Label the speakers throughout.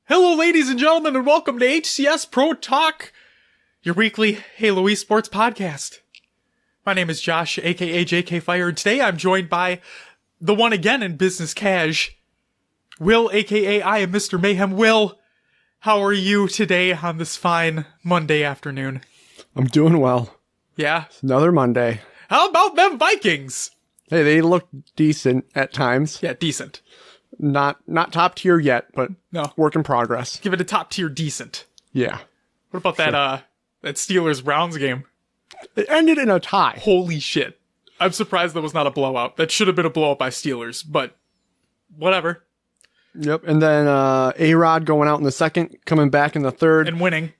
Speaker 1: Hello, ladies and gentlemen, and welcome to HCS Pro Talk, your weekly Halo esports podcast. My name is Josh, aka JK Fire, and today I'm joined by the one again in business cash, Will, aka I am Mr. Mayhem. Will, how are you today on this fine Monday afternoon?
Speaker 2: I'm doing well.
Speaker 1: Yeah?
Speaker 2: It's another Monday.
Speaker 1: How about them Vikings?
Speaker 2: Hey, they look decent at times.
Speaker 1: Yeah, decent.
Speaker 2: Not top tier yet, but
Speaker 1: No.
Speaker 2: work in progress.
Speaker 1: Give it a top tier decent.
Speaker 2: Yeah.
Speaker 1: What about that Steelers-Browns game?
Speaker 2: It ended in a tie.
Speaker 1: Holy shit. I'm surprised that was not a blowout. That should have been a blowout by Steelers, but whatever.
Speaker 2: Yep. And then A-Rod going out in the second, coming back in the third.
Speaker 1: And winning.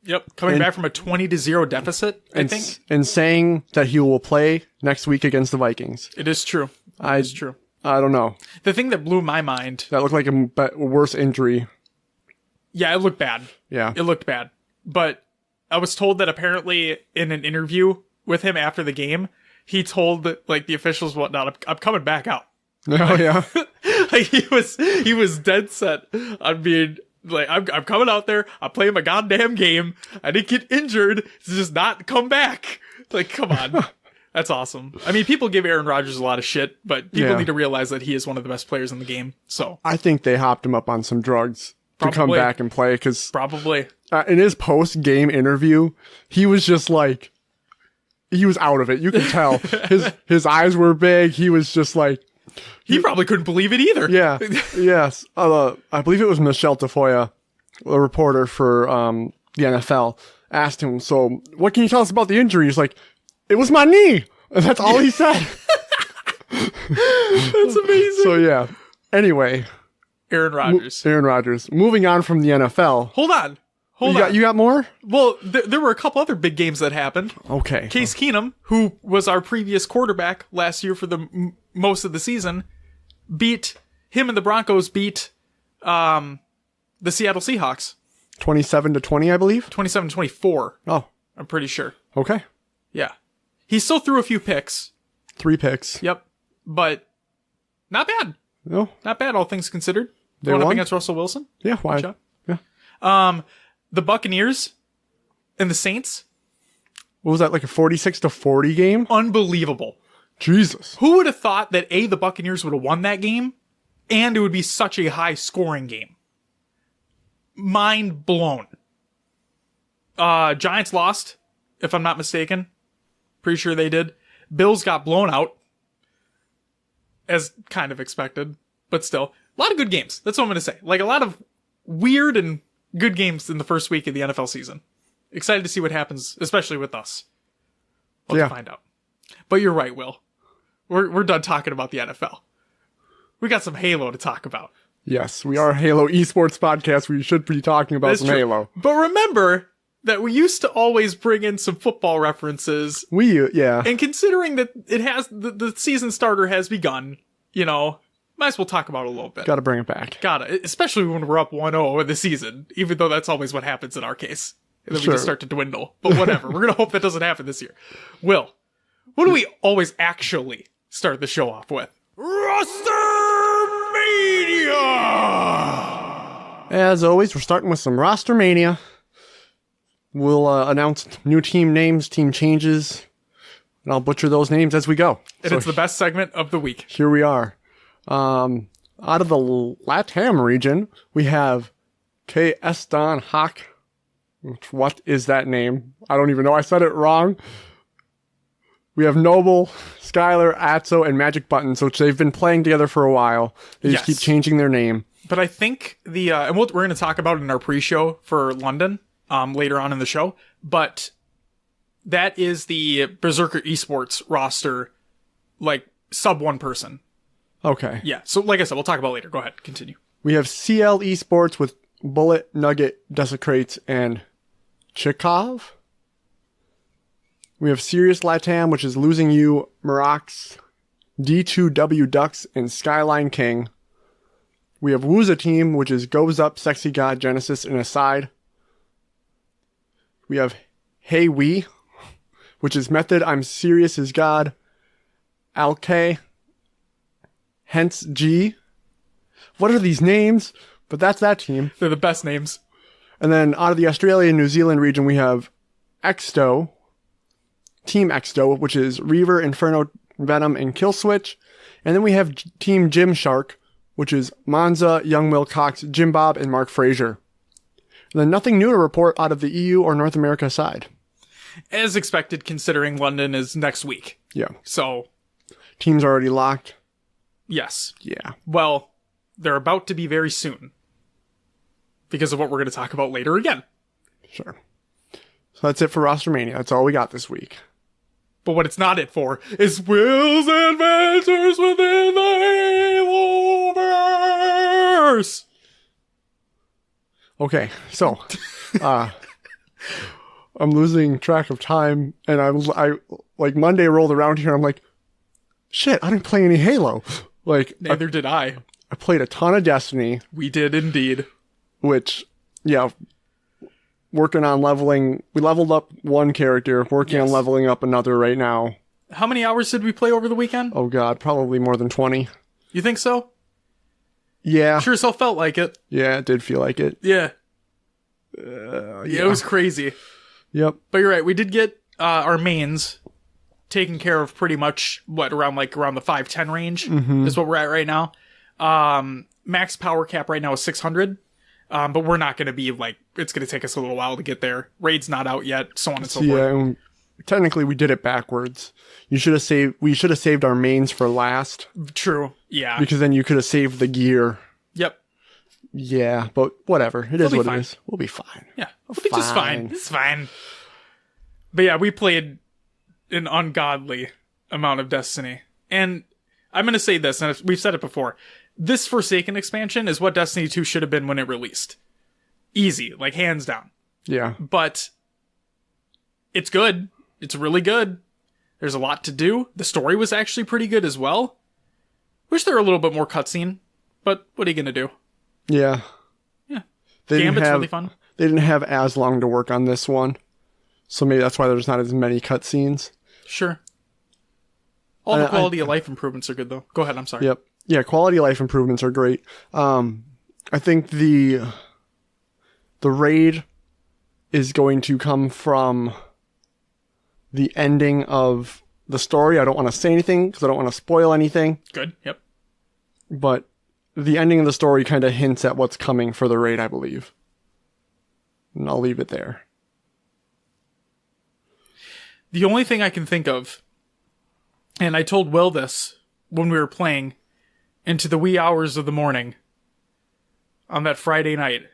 Speaker 2: Yep.
Speaker 1: Coming back from a 20-0 deficit, I think.
Speaker 2: And saying that he will play next week against the Vikings.
Speaker 1: It is true. It's true.
Speaker 2: I don't know.
Speaker 1: The thing that blew my mind...
Speaker 2: That looked like a worse injury.
Speaker 1: Yeah, it looked bad.
Speaker 2: Yeah.
Speaker 1: It looked bad. But I was told that apparently in an interview with him after the game, he told like the officials and whatnot, I'm coming back out.
Speaker 2: Oh, yeah.
Speaker 1: Like he was dead set on being like, I'm coming out there, I'm playing my goddamn game, I didn't get injured to just not come back. Like, come on. That's awesome. I mean, people give Aaron Rodgers a lot of shit, but people need to realize that he is one of the best players in the game. So
Speaker 2: I think they hopped him up on some drugs to come back and play. Cause
Speaker 1: probably
Speaker 2: in his post-game interview, he was just like, he was out of it. You can tell his eyes were big. He was just like,
Speaker 1: he probably couldn't believe it either.
Speaker 2: Yeah. Yes. I believe it was Michelle Tafoya, a reporter for the NFL, asked him, so what can you tell us about the injury? He's like, it was my knee. And that's all he said.
Speaker 1: That's amazing.
Speaker 2: So, yeah. Anyway.
Speaker 1: Aaron Rodgers.
Speaker 2: Moving on from the NFL.
Speaker 1: Hold on.
Speaker 2: You got more?
Speaker 1: Well, there were a couple other big games that happened.
Speaker 2: Okay.
Speaker 1: Case Keenum, who was our previous quarterback last year for the most of the season, him and the Broncos beat the Seattle Seahawks.
Speaker 2: 27-20, I believe?
Speaker 1: 27-24.
Speaker 2: Oh.
Speaker 1: I'm pretty sure.
Speaker 2: Okay.
Speaker 1: Yeah. He still threw a few picks.
Speaker 2: 3 picks.
Speaker 1: Yep. But not bad.
Speaker 2: No.
Speaker 1: Not bad, all things considered.
Speaker 2: They
Speaker 1: Going
Speaker 2: won?
Speaker 1: up against Russell Wilson.
Speaker 2: Yeah, why?
Speaker 1: Good job.
Speaker 2: Yeah.
Speaker 1: The Buccaneers and the Saints.
Speaker 2: What was that, like a 46-40 game?
Speaker 1: Unbelievable.
Speaker 2: Jesus.
Speaker 1: Who would have thought that the Buccaneers would have won that game and it would be such a high scoring game? Mind blown. Giants lost, if I'm not mistaken. Pretty sure they did. Bills got blown out. As kind of expected. But still. A lot of good games. That's what I'm going to say. Like a lot of weird and good games in the first week of the NFL season. Excited to see what happens, especially with us. We'll have to find out. But you're right, Will. We're done talking about the NFL. We got some Halo to talk about.
Speaker 2: Yes, we are a Halo esports podcast. We should be talking about some Halo.
Speaker 1: But remember that we used to always bring in some football references.
Speaker 2: And
Speaker 1: considering that it has the season starter has begun, might as well talk about it a little bit.
Speaker 2: Gotta bring it back.
Speaker 1: Especially when we're up 1-0 in the season, even though that's always what happens in our case. And then we just start to dwindle. But whatever. We're gonna hope that doesn't happen this year. Will, what do we always actually start the show off with? RosterMania!
Speaker 2: As always, we're starting with some RosterMania. We'll announce new team names, team changes, and I'll butcher those names as we go.
Speaker 1: And it's the best segment of the week.
Speaker 2: Here we are. Out of the LATAM region, we have K. Eston Hawk. What is that name? I don't even know. I said it wrong. We have Noble, Skylar, Atzo, and Magic Buttons, which they've been playing together for a while. They just keep changing their name.
Speaker 1: But I think and we're going to talk about it in our pre-show for London later on in the show. But that is the Berserker Esports roster, like sub one person.
Speaker 2: Okay.
Speaker 1: Yeah. So like I said, we'll talk about it later. Go ahead. Continue.
Speaker 2: We have CL Esports with Bullet, Nugget, Desecrates, and Chikov. We have Sirius Latam, which is Losing You, Marax, D2W Ducks, and Skyline King. We have Wooza Team, which is Goes Up, Sexy God, Genesis, and Aside. We have Hey We, which is Method, I'm Serious as God, Alk, Hence G. What are these names? But that's that team.
Speaker 1: They're the best names.
Speaker 2: And then out of the Australia and New Zealand region, we have Exto, Team Exto, which is Reaver, Inferno, Venom, and Killswitch. And then we have Team Gymshark, which is Monza, Young Will Cox, Jim Bob, and Mark Fraser. And then nothing new to report out of the EU or North America side.
Speaker 1: As expected, considering London is next week.
Speaker 2: Yeah.
Speaker 1: So.
Speaker 2: Teams already locked?
Speaker 1: Yes.
Speaker 2: Yeah.
Speaker 1: Well, they're about to be very soon. Because of what we're going to talk about later again.
Speaker 2: Sure. So that's it for RosterMania. That's all we got this week.
Speaker 1: But what it's not it for is Will's Adventures Within the Haloverse!
Speaker 2: Okay, so, I'm losing track of time, and I like, Monday rolled around here, I'm like, shit, I didn't play any Halo. Like,
Speaker 1: neither did I.
Speaker 2: I played a ton of Destiny.
Speaker 1: We did indeed.
Speaker 2: Which, yeah, working on leveling, we leveled up one character, working on leveling up another right now.
Speaker 1: How many hours did we play over the weekend?
Speaker 2: Oh god, probably more than 20.
Speaker 1: You think so?
Speaker 2: Yeah.
Speaker 1: Sure so felt like it.
Speaker 2: Yeah, it did feel like it.
Speaker 1: Yeah. Yeah, it was crazy.
Speaker 2: Yep.
Speaker 1: But you're right, we did get our mains taken care of pretty much, around the 510 range is what we're at right now. Max power cap right now is 600. But we're not going to be it's going to take us a little while to get there. Raid's not out yet, so on and so forth.
Speaker 2: Yeah, technically we did it backwards. We should have saved our mains for last.
Speaker 1: True. Yeah.
Speaker 2: Because then you could have saved the gear.
Speaker 1: Yep.
Speaker 2: Yeah, but whatever. It is what it is. We'll be fine.
Speaker 1: Yeah. We'll be just fine. It's fine. But yeah, we played an ungodly amount of Destiny. And I'm going to say this, and we've said it before. This Forsaken expansion is what Destiny 2 should have been when it released. Easy, hands down.
Speaker 2: Yeah.
Speaker 1: But it's good. It's really good. There's a lot to do. The story was actually pretty good as well. Wish there were a little bit more cutscene, but what are you going to do?
Speaker 2: Yeah.
Speaker 1: Yeah.
Speaker 2: Gambit's
Speaker 1: really fun.
Speaker 2: They didn't have as long to work on this one. So maybe that's why there's not as many cutscenes.
Speaker 1: Sure. All the quality of life improvements are good, though. Go ahead, I'm sorry.
Speaker 2: Yep. Yeah, quality of life improvements are great. I think the raid is going to come from the ending of the story. I don't want to say anything because I don't want to spoil anything.
Speaker 1: Good, yep.
Speaker 2: But the ending of the story kind of hints at what's coming for the raid, I believe. And I'll leave it there.
Speaker 1: The only thing I can think of, and I told Will this when we were playing into the wee hours of the morning on that Friday night.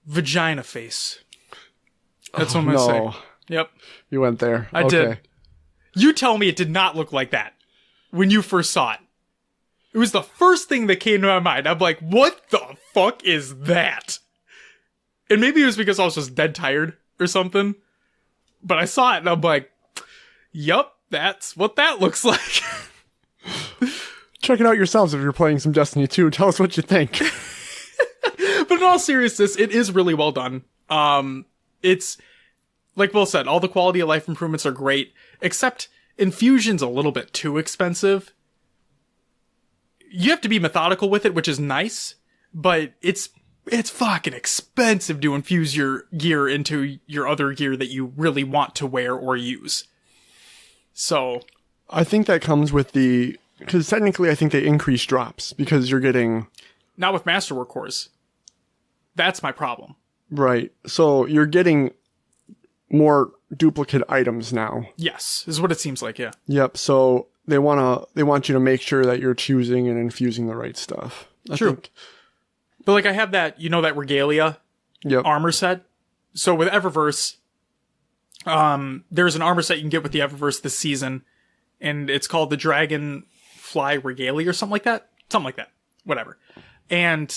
Speaker 1: Vagina face. That's what I'm going to say. Yep.
Speaker 2: You went there.
Speaker 1: I did. You tell me it did not look like that when you first saw it. It was the first thing that came to my mind. I'm like, what the fuck is that? And maybe it was because I was just dead tired or something. But I saw it and I'm like, yup, that's what that looks like.
Speaker 2: Check it out yourselves if you're playing some Destiny 2. Tell us what you think.
Speaker 1: But in all seriousness, it is really well done. It's, like Will said, all the quality of life improvements are great, except Infusion's a little bit too expensive. You have to be methodical with it, which is nice, but it's fucking expensive to infuse your gear into your other gear that you really want to wear or use. So
Speaker 2: I think that comes with because technically I think they increase drops because you're getting...
Speaker 1: Not with Masterwork cores. That's my problem.
Speaker 2: Right. So you're getting more duplicate items now.
Speaker 1: Yes, is what it seems like, yeah.
Speaker 2: Yep. So they want you to make sure that you're choosing and infusing the right stuff.
Speaker 1: True. But I have that, that Regalia armor set. So with Eververse, there's an armor set you can get with the Eververse this season, and it's called the Dragonfly Regalia or something like that. Something like that. Whatever. And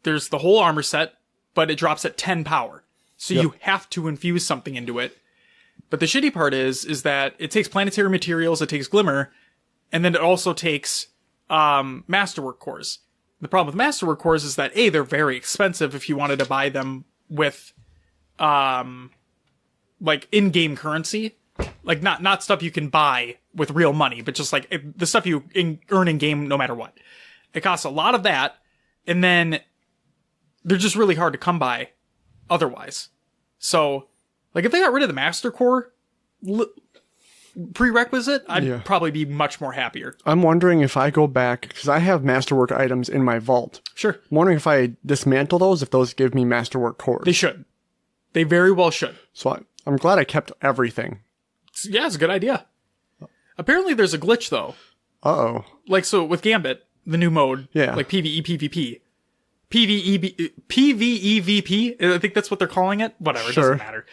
Speaker 1: there's the whole armor set, but it drops at 10 power. So you have to infuse something into it. But the shitty part is that it takes planetary materials, it takes Glimmer, and then it also takes Masterwork cores. The problem with Masterwork cores is that, A, they're very expensive if you wanted to buy them with, in-game currency. Not stuff you can buy with real money, but just, the stuff you earn in-game no matter what. It costs a lot of that, and then they're just really hard to come by otherwise. So, like, if they got rid of the Master Core prerequisite, I'd probably be much more happier.
Speaker 2: I'm wondering if I go back, because I have Masterwork items in my vault.
Speaker 1: Sure.
Speaker 2: I'm wondering if I dismantle those, if those give me Masterwork cores.
Speaker 1: They should. They very well should.
Speaker 2: So I'm glad I kept everything.
Speaker 1: Yeah, it's a good idea. Apparently there's a glitch, though.
Speaker 2: Uh-oh.
Speaker 1: Like, so with Gambit, the new mode, like PvE, PvP, PvEVP, I think that's what they're calling it. Whatever, it doesn't matter.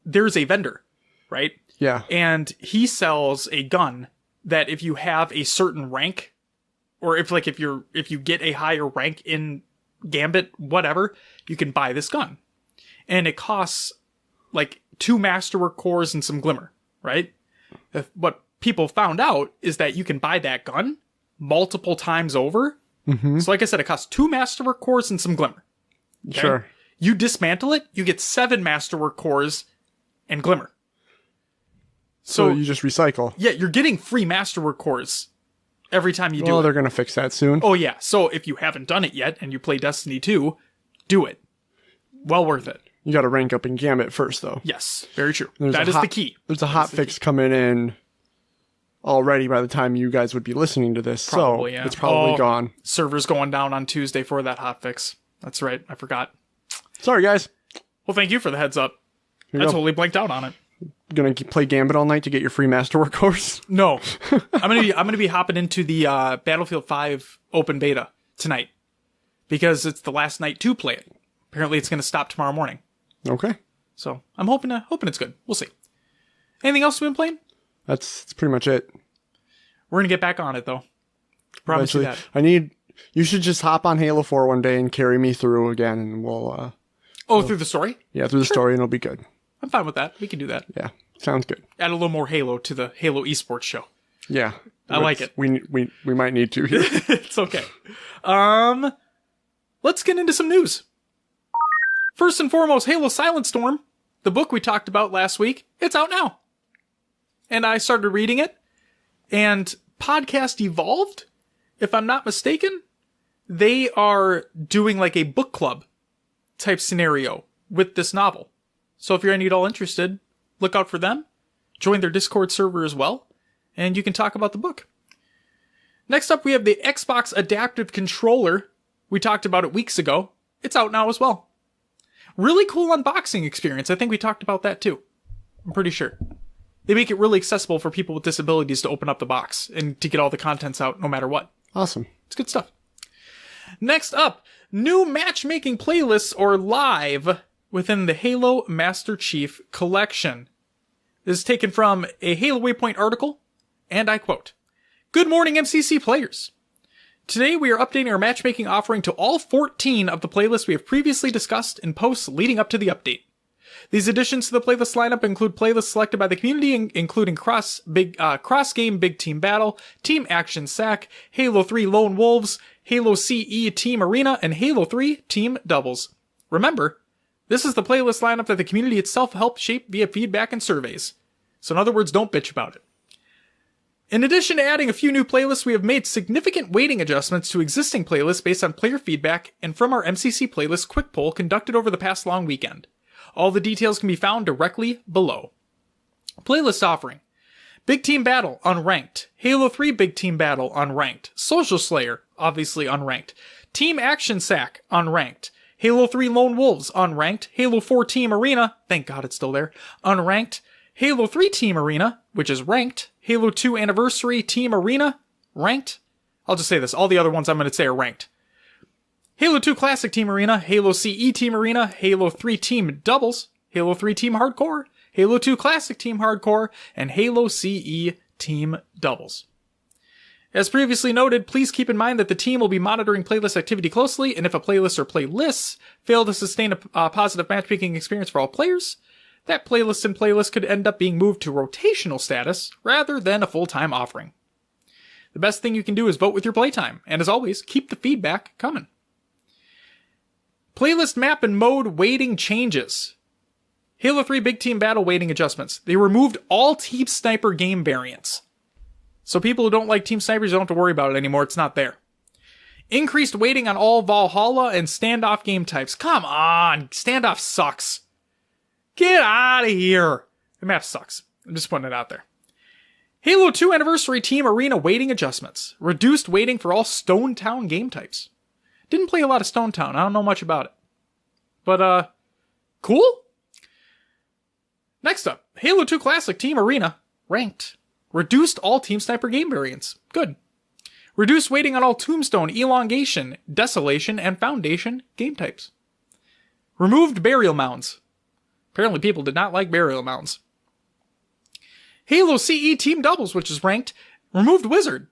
Speaker 1: There's a vendor, right?
Speaker 2: Yeah.
Speaker 1: And he sells a gun that if you have a certain rank, or if you get a higher rank in Gambit, whatever, you can buy this gun. And it costs like 2 Masterwork cores and some Glimmer, right? What people found out is that you can buy that gun multiple times over. Mm-hmm. So like I said, it costs 2 Masterwork cores and some Glimmer. Okay?
Speaker 2: Sure.
Speaker 1: You dismantle it, you get 7 Masterwork cores and Glimmer.
Speaker 2: So you just recycle.
Speaker 1: Yeah, you're getting free Masterwork cores every time you do it.
Speaker 2: Well, they're going to fix that soon.
Speaker 1: Oh, yeah. So if you haven't done it yet and you play Destiny 2, do it. Well worth it.
Speaker 2: You got to rank up in Gambit first, though.
Speaker 1: Yes, very true. That is the key.
Speaker 2: There's a hotfix coming in already by the time you guys would be listening to this.
Speaker 1: Probably,
Speaker 2: so it's probably gone.
Speaker 1: Server's going down on Tuesday for that hotfix. That's right. I forgot.
Speaker 2: Sorry, guys.
Speaker 1: Well, thank you for the heads up. I totally blanked out on it.
Speaker 2: Gonna play Gambit all night to get your free Masterwork course?
Speaker 1: No. I'm gonna be hopping into the Battlefield 5 open beta tonight. Because it's the last night to play it. Apparently it's gonna stop tomorrow morning.
Speaker 2: Okay.
Speaker 1: So I'm hoping it's good. We'll see. Anything else you've been playing?
Speaker 2: That's pretty much it.
Speaker 1: We're gonna get back on it though. Promise you that.
Speaker 2: You should just hop on Halo 4 one day and carry me through again, and we'll
Speaker 1: through the story?
Speaker 2: Yeah, through the story, and it'll be good.
Speaker 1: I'm fine with that. We can do that.
Speaker 2: Yeah, sounds good.
Speaker 1: Add a little more Halo to the Halo esports show.
Speaker 2: Yeah.
Speaker 1: I like it.
Speaker 2: We might need to here.
Speaker 1: It's okay. Let's get into some news. First and foremost, Halo Silent Storm, the book we talked about last week, it's out now. And I started reading it, and Podcast Evolved, if I'm not mistaken, they are doing like a book club type scenario with this novel. So if you're any at all interested, look out for them. Join their Discord server as well, and you can talk about the book. Next up, we have the Xbox Adaptive Controller. We talked about it weeks ago. It's out now as well. Really cool unboxing experience. I think we talked about that too. I'm pretty sure. They make it really accessible for people with disabilities to open up the box and to get all the contents out no matter what.
Speaker 2: Awesome.
Speaker 1: It's good stuff. Next up, new matchmaking playlists or live within the Halo Master Chief Collection. This is taken from a Halo Waypoint article, and I quote, "Good morning, MCC players. Today we are updating our matchmaking offering to all 14 of the playlists we have previously discussed in posts leading up to the update. These additions to the playlist lineup include playlists selected by the community, including cross-game Big Team Battle, Team Action Sack, Halo 3 Lone Wolves, Halo CE Team Arena, and Halo 3 Team Doubles. Remember, this is the playlist lineup that the community itself helped shape via feedback and surveys. So in other words, don't bitch about it. In addition to adding a few new playlists, we have made significant weighting adjustments to existing playlists based on player feedback and from our MCC playlist quick poll conducted over the past long weekend. All the details can be found directly below. Playlist offering. Big Team Battle, unranked. Halo 3 Big Team Battle, unranked. Social Slayer, obviously unranked. Team Action Sack, unranked. Halo 3 Lone Wolves, unranked. Halo 4 Team Arena, thank God it's still there, unranked. Halo 3 Team Arena, which is ranked. Halo 2 Anniversary Team Arena, ranked. I'll just say this, all the other ones I'm going to say are ranked. Halo 2 Classic Team Arena, Halo CE Team Arena, Halo 3 Team Doubles, Halo 3 Team Hardcore, Halo 2 Classic Team Hardcore, and Halo CE Team Doubles. As previously noted, please keep in mind that the team will be monitoring playlist activity closely, and if a playlist or playlists fail to sustain a positive matchmaking experience for all players, that playlist could end up being moved to rotational status rather than a full-time offering. The best thing you can do is vote with your playtime, and as always, keep the feedback coming. Playlist map and mode weighting changes. Halo 3 Big Team Battle weighting adjustments. They removed all Team Sniper game variants. So people who don't like Team Snipers don't have to worry about it anymore, it's not there. Increased weighting on all Valhalla and standoff game types. Come on, standoff sucks. Get out of here. The map sucks. I'm just putting it out there. Halo 2 Anniversary Team Arena weighting adjustments. Reduced weighting for all Stone Town game types. Didn't play a lot of Stone Town. I don't know much about it. But, cool? Next up, Halo 2 Classic Team Arena. Ranked. Reduced all Team Sniper game variants. Good. Reduced weighting on all Tombstone, Elongation, Desolation, and Foundation game types. Removed burial mounds. Apparently people did not like burial mounds. Halo CE Team Doubles, which is ranked. Removed Wizard.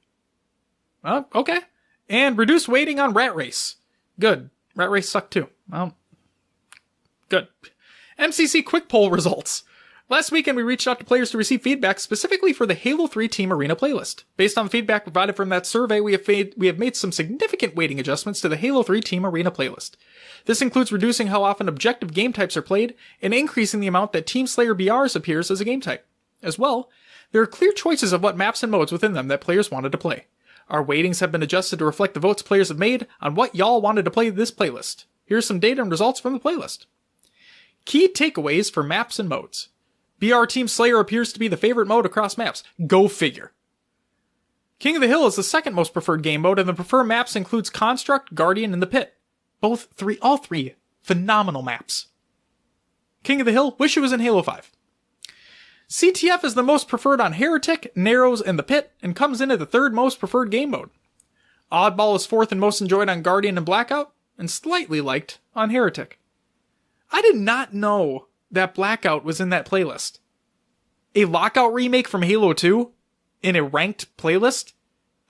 Speaker 1: Okay. And reduced weighting on Rat Race. Good. Rat Race sucked too. Well, good. MCC Quick Poll results. Last weekend, we reached out to players to receive feedback specifically for the Halo 3 Team Arena playlist. Based on the feedback provided from that survey, we have made some significant weighting adjustments to the Halo 3 Team Arena playlist. This includes reducing how often objective game types are played and increasing the amount that Team Slayer BRs appears as a game type. As well, there are clear choices of what maps and modes within them that players wanted to play. Our weightings have been adjusted to reflect the votes players have made on what y'all wanted to play this playlist. Here's some data and results from the playlist. Key takeaways for maps and modes. BR Team Slayer appears to be the favorite mode across maps. Go figure. King of the Hill is the second most preferred game mode, and the preferred maps includes Construct, Guardian, and the Pit. All three, phenomenal maps. King of the Hill, wish it was in Halo 5. CTF is the most preferred on Heretic, Narrows, and the Pit, and comes in at the third most preferred game mode. Oddball is fourth and most enjoyed on Guardian and Blackout, and slightly liked on Heretic. I did not know that Blackout was in that playlist. A Lockout remake from Halo 2 in a ranked playlist?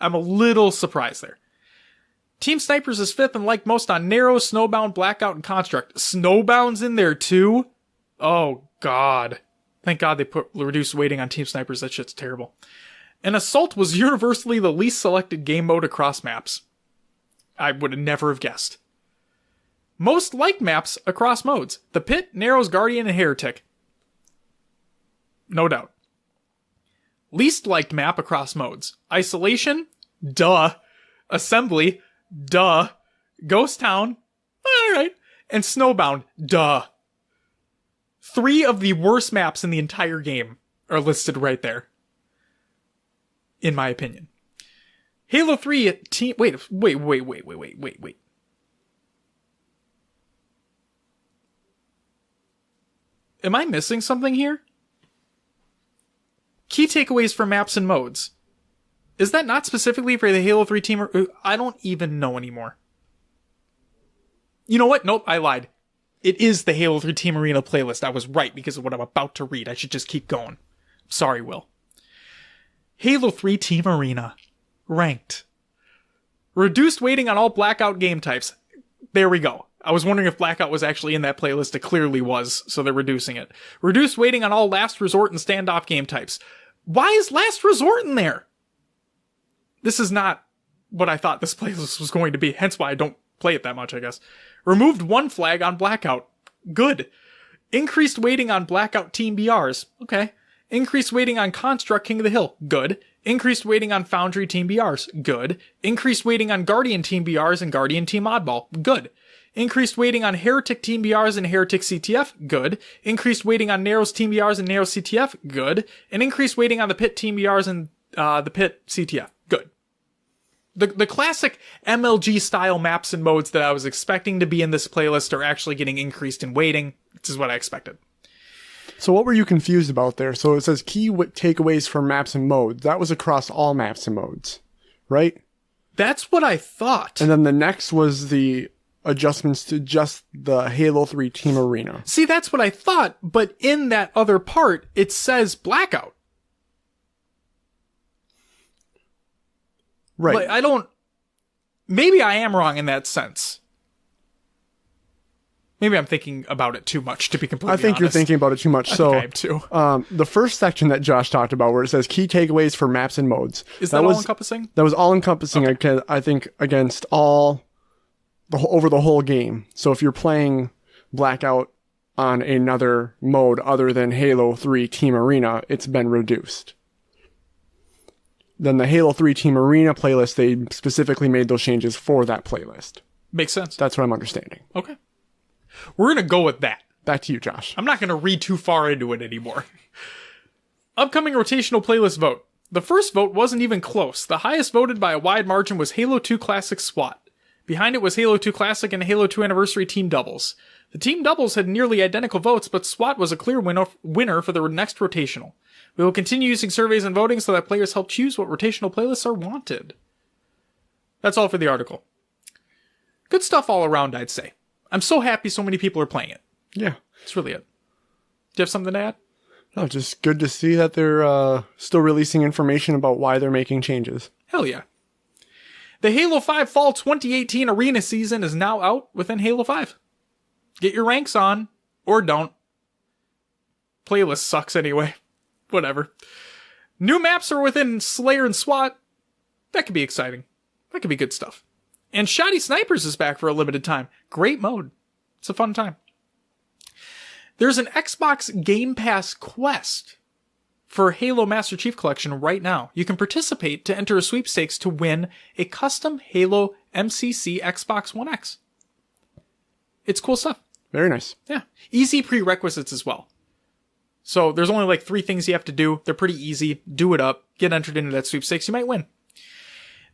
Speaker 1: I'm a little surprised there. Team Snipers is fifth and liked most on Narrow, Snowbound, Blackout, and Construct. Snowbound's in there too? Oh god. Thank god they put reduced weighting on Team Snipers. That shit's terrible. And Assault was universally the least selected game mode across maps. I would have never have guessed. Most liked maps across modes. The Pit, Narrows, Guardian, and Heretic. No doubt. Least liked map across modes. Isolation? Duh. Assembly? Duh. Ghost Town? Alright. And Snowbound? Duh. 3 of the worst maps in the entire game are listed right there. In my opinion. Halo 3 team... Wait. Am I missing something here? Key takeaways for maps and modes. Is that not specifically for the Halo 3 team? I don't even know anymore. You know what? Nope, I lied. It is the Halo 3 Team Arena playlist. I was right because of what I'm about to read. I should just keep going. Sorry, Will. Halo 3 Team Arena. Ranked. Reduced weighting on all Blackout game types. There we go. I was wondering if Blackout was actually in that playlist. It clearly was, so they're reducing it. Reduced weighting on all Last Resort and Standoff game types. Why is Last Resort in there? This is not what I thought this playlist was going to be, hence why I don't play it that much, I guess. Removed one flag on Blackout. Good. Increased weighting on Blackout Team BRs. Okay. Increased weighting on Construct King of the Hill. Good. Increased weighting on Foundry Team BRs. Good. Increased weighting on Guardian Team BRs and Guardian Team Oddball. Good. Increased weighting on Heretic Team BRs and Heretic CTF. Good. Increased weighting on Narrows Team BRs and Narrows CTF. Good. And increased weighting on the Pit Team BRs and the Pit CTF. Good. The classic MLG style maps and modes that I was expecting to be in this playlist are actually getting increased in weighting. This is what I expected.
Speaker 2: So what were you confused about there? So it says key takeaways for maps and modes. That was across all maps and modes, right?
Speaker 1: That's what I thought.
Speaker 2: And then the next was the adjustments to just the Halo 3 Team Arena.
Speaker 1: See, that's what I thought, but in that other part, it says Blackout.
Speaker 2: Right.
Speaker 1: Like, I don't... Maybe I am wrong in that sense. Maybe I'm thinking about it too much, to be completely honest.
Speaker 2: I think you're thinking about it too much. So,
Speaker 1: I am too.
Speaker 2: The first section that Josh talked about, where it says key takeaways for maps and modes.
Speaker 1: Is that all-encompassing?
Speaker 2: That was all-encompassing, okay. I think, against over the whole game. So if you're playing Blackout on another mode other than Halo 3 Team Arena, it's been reduced. then the Halo 3 Team Arena playlist, they specifically made those changes for that playlist.
Speaker 1: Makes sense.
Speaker 2: That's what I'm understanding.
Speaker 1: Okay. We're going to go with that.
Speaker 2: Back to you, Josh.
Speaker 1: I'm not going to read too far into it anymore. Upcoming rotational playlist vote. The first vote wasn't even close. The highest voted by a wide margin was Halo 2 Classic SWAT. Behind it was Halo 2 Classic and Halo 2 Anniversary Team Doubles. The Team Doubles had nearly identical votes, but SWAT was a clear winner for the next rotational. We will continue using surveys and voting so that players help choose what rotational playlists are wanted. That's all for the article. Good stuff all around, I'd say. I'm so happy so many people are playing it.
Speaker 2: Yeah.
Speaker 1: That's really it. Do you have something to add?
Speaker 2: No, just good to see that they're still releasing information about why they're making changes.
Speaker 1: Hell yeah. The Halo 5 Fall 2018 Arena season is now out within Halo 5. Get your ranks on, or don't. Playlist sucks anyway. Whatever. New maps are within Slayer and SWAT. That could be exciting. That could be good stuff. And Shoddy Snipers is back for a limited time. Great mode. It's a fun time. There's an Xbox Game Pass quest for Halo Master Chief Collection right now. You can participate to enter a sweepstakes to win a custom Halo MCC Xbox One X. It's cool stuff.
Speaker 2: Very nice.
Speaker 1: Yeah. Easy prerequisites as well. So there's only like 3 things you have to do. They're pretty easy. Do it up. Get entered into that sweepstakes. You might win.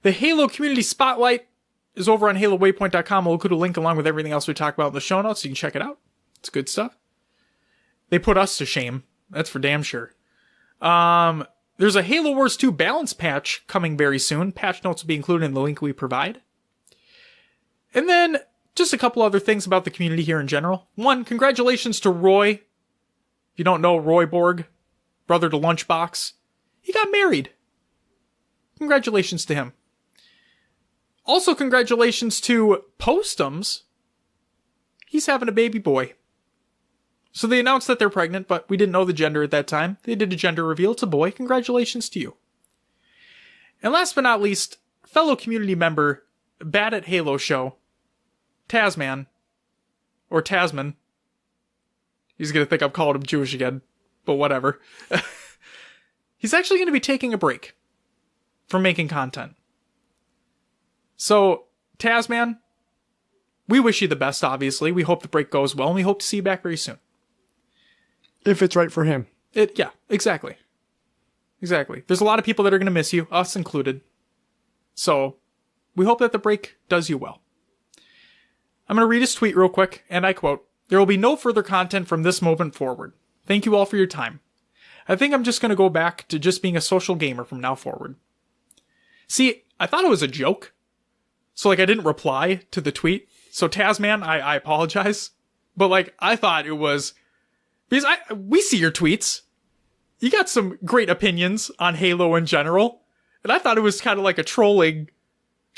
Speaker 1: The Halo Community Spotlight is over on HaloWaypoint.com. We'll include a link along with everything else we talk about in the show notes so you can check it out. It's good stuff. They put us to shame. That's for damn sure. There's a Haloverse 2 balance patch coming very soon. Patch notes will be included in the link we provide. And then just a couple other things about the community here in general. One, congratulations to Roy. If you don't know Roy Borg, brother to Lunchbox, he got married. Congratulations to him. Also, congratulations to Postums. He's having a baby boy. So they announced that they're pregnant, but we didn't know the gender at that time. They did a gender reveal. It's a boy. Congratulations to you. And last but not least, fellow community member, Bad at Halo show, Tasman, or Tasman. He's going to think I've called him Jewish again, but whatever. He's actually going to be taking a break from making content. So, Tasman, we wish you the best, obviously. We hope the break goes well, and we hope to see you back very soon.
Speaker 2: If it's right for him.
Speaker 1: Yeah, exactly. Exactly. There's a lot of people that are going to miss you, us included. So, we hope that the break does you well. I'm going to read his tweet real quick, and I quote, "There will be no further content from this moment forward. Thank you all for your time. I think I'm just going to go back to just being a social gamer from now forward." See, I thought it was a joke. So, I didn't reply to the tweet. So, Tasman, I apologize. But, I thought it was... Because we see your tweets. You got some great opinions on Halo in general. And I thought it was kind of like a trolling...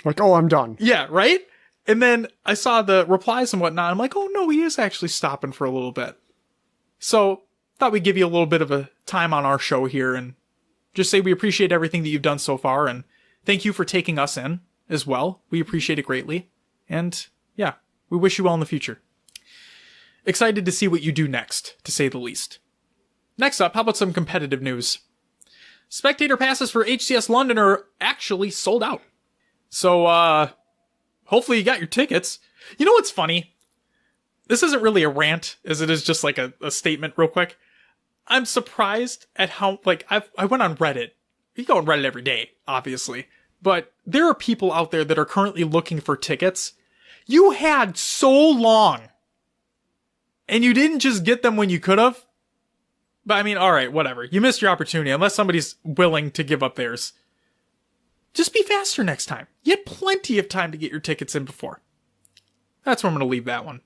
Speaker 2: oh, I'm done.
Speaker 1: Yeah, right? And then I saw the replies and whatnot. I'm like, oh no, he is actually stopping for a little bit. So, thought we'd give you a little bit of a time on our show here and just say we appreciate everything that you've done so far. And thank you for taking us in as well. We appreciate it greatly. And yeah, we wish you well in the future. Excited to see what you do next, to say the least. Next up, how about some competitive news? Spectator passes for HCS London are actually sold out. So, hopefully you got your tickets. You know what's funny? This isn't really a rant, as it is just like a statement real quick. I'm surprised at how, I went on Reddit. You go on Reddit every day, obviously. But there are people out there that are currently looking for tickets. You had so long. And you didn't just get them when you could have. But I mean, alright, whatever. You missed your opportunity, unless somebody's willing to give up theirs. Just be faster next time. You had plenty of time to get your tickets in before. That's where I'm going to leave that one.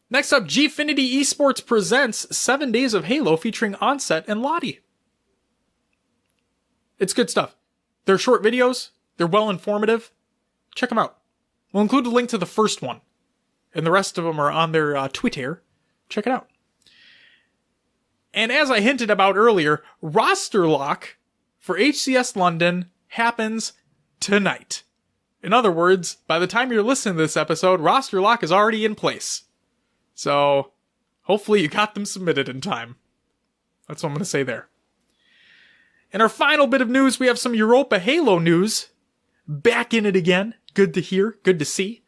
Speaker 1: Next up, Gfinity Esports presents 7 Days of Halo featuring Onset and Lottie. It's good stuff. They're short videos. They're well informative. Check them out. We'll include a link to the first one. And the rest of them are on their Twitter. Check it out. And as I hinted about earlier, roster lock for HCS London happens tonight. In other words, by the time you're listening to this episode, roster lock is already in place. So, hopefully you got them submitted in time. That's what I'm going to say there. And our final bit of news, we have some Europa Halo news. Back in it again. Good to hear. Good to see.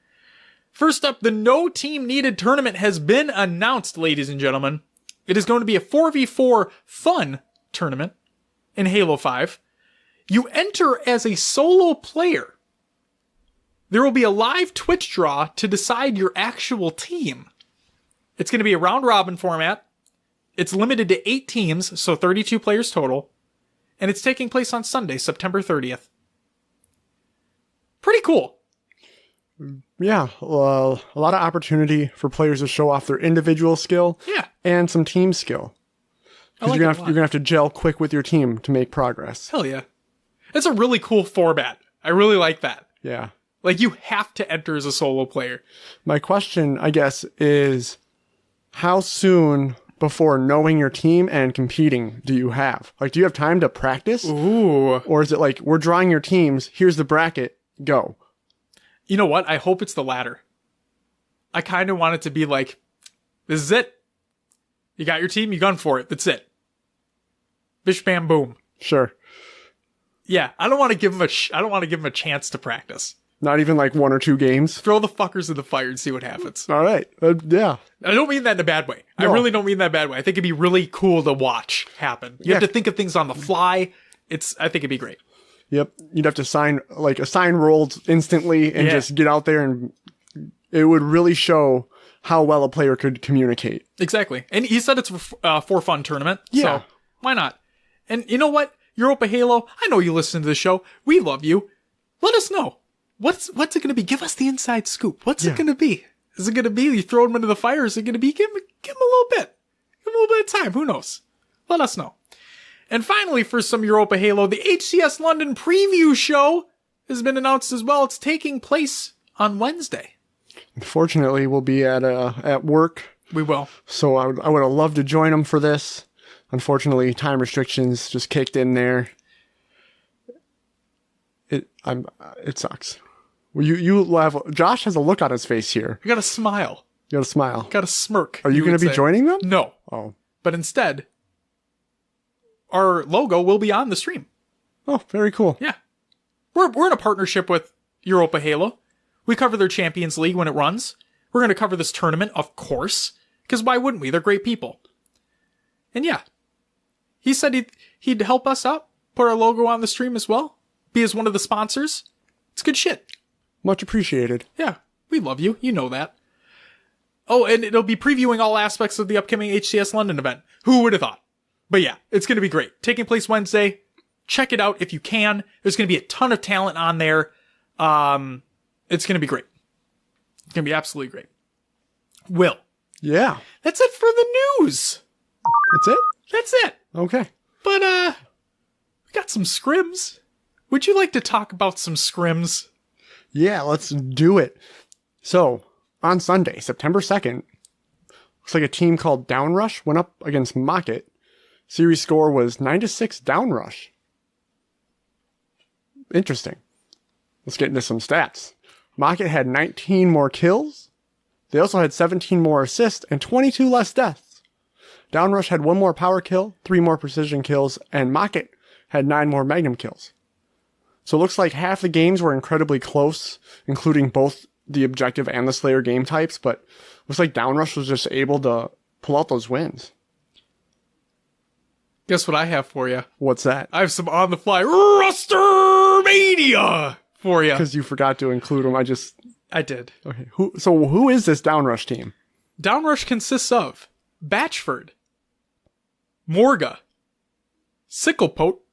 Speaker 1: First up, the No Team Needed tournament has been announced, ladies and gentlemen. It is going to be a 4v4 fun tournament in Halo 5. You enter as a solo player. There will be a live Twitch draw to decide your actual team. It's going to be a round-robin format. It's limited to 8 teams, so 32 players total. And it's taking place on Sunday, September 30th. Pretty cool.
Speaker 2: Yeah, a lot of opportunity for players to show off their individual skill.
Speaker 1: Yeah.
Speaker 2: And some team skill. Because you're gonna have to gel quick with your team to make progress.
Speaker 1: Hell yeah. That's a really cool format. I really like that.
Speaker 2: Yeah.
Speaker 1: Like, you have to enter as a solo player.
Speaker 2: My question, I guess, is how soon before knowing your team and competing do you have? Like, do you have time to practice?
Speaker 1: Ooh.
Speaker 2: Or is it like, we're drawing your teams, here's the bracket, go?
Speaker 1: You know what? I hope it's the latter. I kind of want it to be like, this is it. You got your team, you gun for it. That's it. Bish, bam, boom.
Speaker 2: Sure.
Speaker 1: Yeah, I don't want to give him a chance to practice.
Speaker 2: Not even like 1 or 2 games?
Speaker 1: Throw the fuckers in the fire and see what happens.
Speaker 2: All right. Yeah.
Speaker 1: I don't mean that in a bad way. No. I really don't mean that bad way. I think it'd be really cool to watch happen. You have to think of things on the fly. I think it'd be great.
Speaker 2: Yep. You'd have to assign roles instantly and just get out there, and it would really show how well a player could communicate.
Speaker 1: Exactly. And he said it's for fun tournament.
Speaker 2: Yeah.
Speaker 1: So why not? And you know what? Europa Halo, I know you listen to the show. We love you. Let us know. What's it going to be? Give us the inside scoop. What's it going to be? Is it going to be you throw him into the fire? Is it going to be give him a little bit? Give him a little bit of time. Who knows? Let us know. And finally, for some Europa Halo, the HCS London Preview Show has been announced as well. It's taking place on Wednesday.
Speaker 2: Unfortunately, we'll be at work.
Speaker 1: We will. So
Speaker 2: I would have loved to join them for this. Unfortunately, time restrictions just kicked in there. It sucks. Well, Josh has a look on his face here.
Speaker 1: You got a smile.
Speaker 2: You got a smile.
Speaker 1: Got a smirk.
Speaker 2: Are you going to be joining them?
Speaker 1: No.
Speaker 2: Oh.
Speaker 1: But instead, our logo will be on the stream.
Speaker 2: Oh, very cool.
Speaker 1: Yeah. We're in a partnership with Europa Halo. We cover their Champions League when it runs. We're going to cover this tournament, of course. Because why wouldn't we? They're great people. And yeah. He said he'd help us out. Put our logo on the stream as well. Be as one of the sponsors. It's good shit.
Speaker 2: Much appreciated.
Speaker 1: Yeah. We love you. You know that. Oh, and it'll be previewing all aspects of the upcoming HCS London event. Who would have thought? But yeah, it's going to be great. Taking place Wednesday. Check it out if you can. There's going to be a ton of talent on there. It's going to be great. It's going to be absolutely great. Will.
Speaker 2: Yeah.
Speaker 1: That's it for the news.
Speaker 2: That's it?
Speaker 1: That's it.
Speaker 2: Okay.
Speaker 1: But, we got some scrims. Would you like to talk about some scrims?
Speaker 2: Yeah, let's do it. So, on Sunday, September 2nd, looks like a team called Downrush went up against Mocket. Series score was 9-6 Downrush. Interesting. Let's get into some stats. Mocket had 19 more kills. They also had 17 more assists and 22 less deaths. Downrush had 1 more power kill, 3 more precision kills, and Mocket had 9 more magnum kills. So it looks like half the games were incredibly close, including both the objective and the Slayer game types, but it looks like Downrush was just able to pull out those wins.
Speaker 1: Guess what I have for you?
Speaker 2: What's that?
Speaker 1: I have some on-the-fly RosterMania for you.
Speaker 2: Because you forgot to include them.
Speaker 1: I did.
Speaker 2: Okay. Who is this Downrush team?
Speaker 1: Downrush consists of Batchford, Morga, Sicklepote,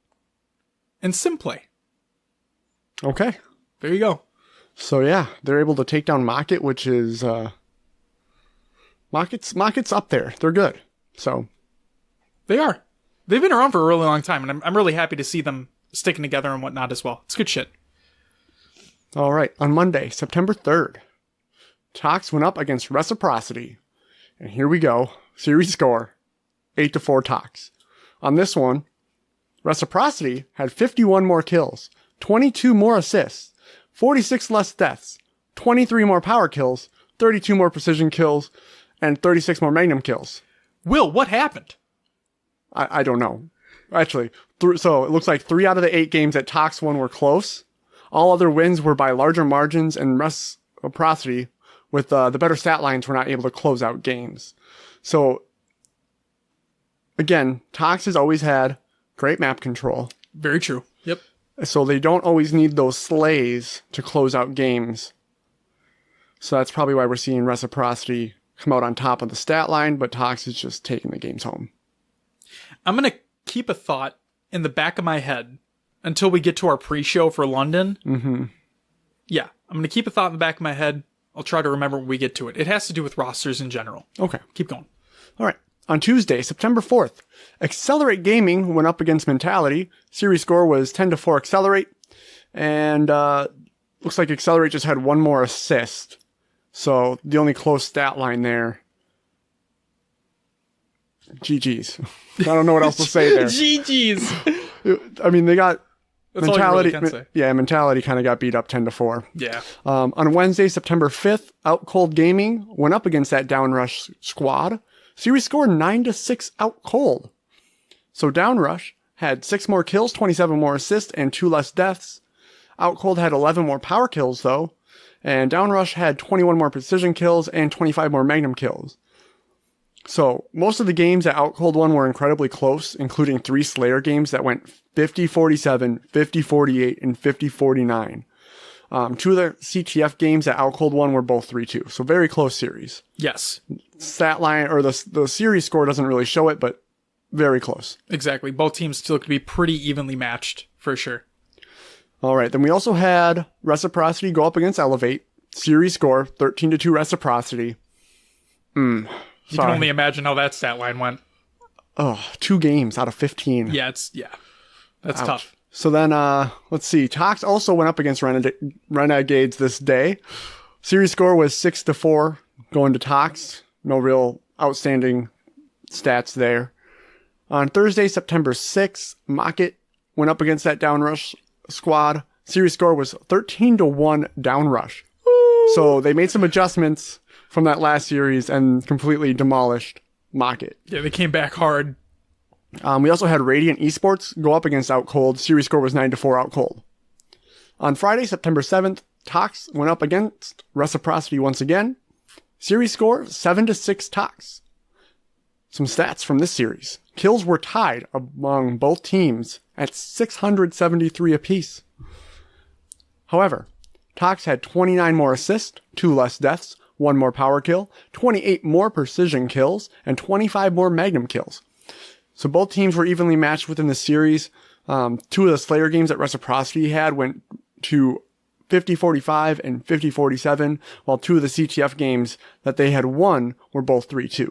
Speaker 1: and Simplay.
Speaker 2: Okay.
Speaker 1: There you go.
Speaker 2: So yeah, they're able to take down Mocket, which is Mocket's up there. They're good. So
Speaker 1: they are. They've been around for a really long time, and I'm really happy to see them sticking together and whatnot as well. It's good shit.
Speaker 2: All right. On Monday, September 3rd, Tox went up against Reciprocity. And here we go. Series score, 8-4 Tox. On this one, Reciprocity had 51 more kills, 22 more assists, 46 less deaths, 23 more power kills, 32 more precision kills, and 36 more magnum kills.
Speaker 1: Will, what happened?
Speaker 2: I don't know. Actually, so it looks like 3 out of the 8 games that Tox won were close. All other wins were by larger margins, and reciprocity with the better stat lines were not able to close out games. So, again, Tox has always had great map control.
Speaker 1: Very true. Yep.
Speaker 2: So they don't always need those slays to close out games. So that's probably why we're seeing reciprocity come out on top of the stat line, but Tox is just taking the games home.
Speaker 1: I'm going to keep a thought in the back of my head until we get to our pre-show for London.
Speaker 2: Mm-hmm.
Speaker 1: Yeah, I'm going to keep a thought in the back of my head. I'll try to remember when we get to it. It has to do with rosters in general.
Speaker 2: Okay.
Speaker 1: Keep going.
Speaker 2: All right. On Tuesday, September 4th, Accelerate Gaming went up against Mentality. Series score was 10-4 Accelerate. And looks like Accelerate just had one more assist. So the only close stat line there. GG's. I don't know what else to say there.
Speaker 1: GG's.
Speaker 2: I mean, they got...
Speaker 1: That's
Speaker 2: Mentality,
Speaker 1: all you really can say.
Speaker 2: Yeah, Mentality kind of got beat up 10-4.
Speaker 1: Yeah.
Speaker 2: On Wednesday, September 5th, Out Cold Gaming went up against that Downrush squad. Series score 9-6 Out Cold. So Downrush had 6 more kills, 27 more assists, and 2 less deaths. Out Cold had 11 more power kills, though. And Downrush had 21 more precision kills and 25 more magnum kills. So most of the games that Out Cold won were incredibly close, including 3 Slayer games that went 50-47, 50-48, and 50-49. 2 of the CTF games that Out Cold won were both 3-2. So very close series.
Speaker 1: Yes.
Speaker 2: Stat line, or the series score doesn't really show it, but very close.
Speaker 1: Exactly. Both teams still could be pretty evenly matched, for sure.
Speaker 2: All right. Then we also had Reciprocity go up against Elevate. Series score 13-2 Reciprocity.
Speaker 1: You can only imagine how that stat line went.
Speaker 2: Oh, 2 games out of 15.
Speaker 1: Yeah, that's
Speaker 2: Ouch.
Speaker 1: tough.
Speaker 2: So then, let's see. Tox also went up against Renegades this day. Series score was 6-4 going to Tox. No real outstanding stats there. On Thursday, September 6th, Mocket went up against that Downrush squad. Series score was 13-1 Downrush. So they made some adjustments from that last series and completely demolished Mocket.
Speaker 1: Yeah, they came back hard.
Speaker 2: We also had Radiant Esports go up against Out Cold. Series score was 9-4 Out Cold. On Friday, September 7th, Tox went up against Reciprocity once again. Series score 7-6 Tox. Some stats from this series. Kills were tied among both teams at 673 apiece. However, Tox had 29 more assists, 2 less deaths, 1 more power kill, 28 more precision kills, and 25 more magnum kills. So both teams were evenly matched within the series. 2 of the Slayer games that Reciprocity had went to 50-45 and 50-47, while 2 of the CTF games that they had won were both 3-2.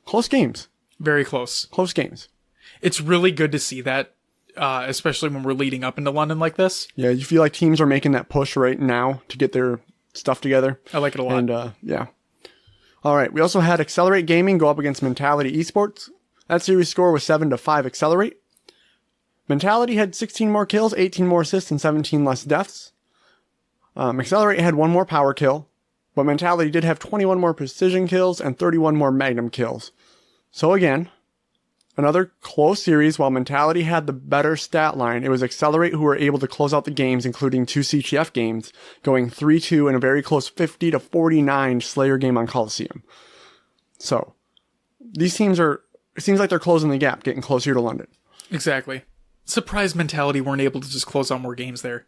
Speaker 2: Close games.
Speaker 1: Very close.
Speaker 2: Close games.
Speaker 1: It's really good to see that, especially when we're leading up into London like this.
Speaker 2: Yeah, you feel like teams are making that push right now to get their stuff together.
Speaker 1: I like it a lot.
Speaker 2: And, yeah. All right. We also had Accelerate Gaming go up against Mentality Esports. That series score was 7-5 Accelerate. Mentality had 16 more kills, 18 more assists, and 17 less deaths. Accelerate had 1 more power kill, but Mentality did have 21 more precision kills and 31 more magnum kills. So again, another close series. While Mentality had the better stat line, it was Accelerate who were able to close out the games, including 2 CTF games, going 3-2 in a very close 50-49 Slayer game on Coliseum. So, these teams it seems like they're closing the gap, getting closer to London.
Speaker 1: Exactly. Surprised Mentality weren't able to just close out more games there.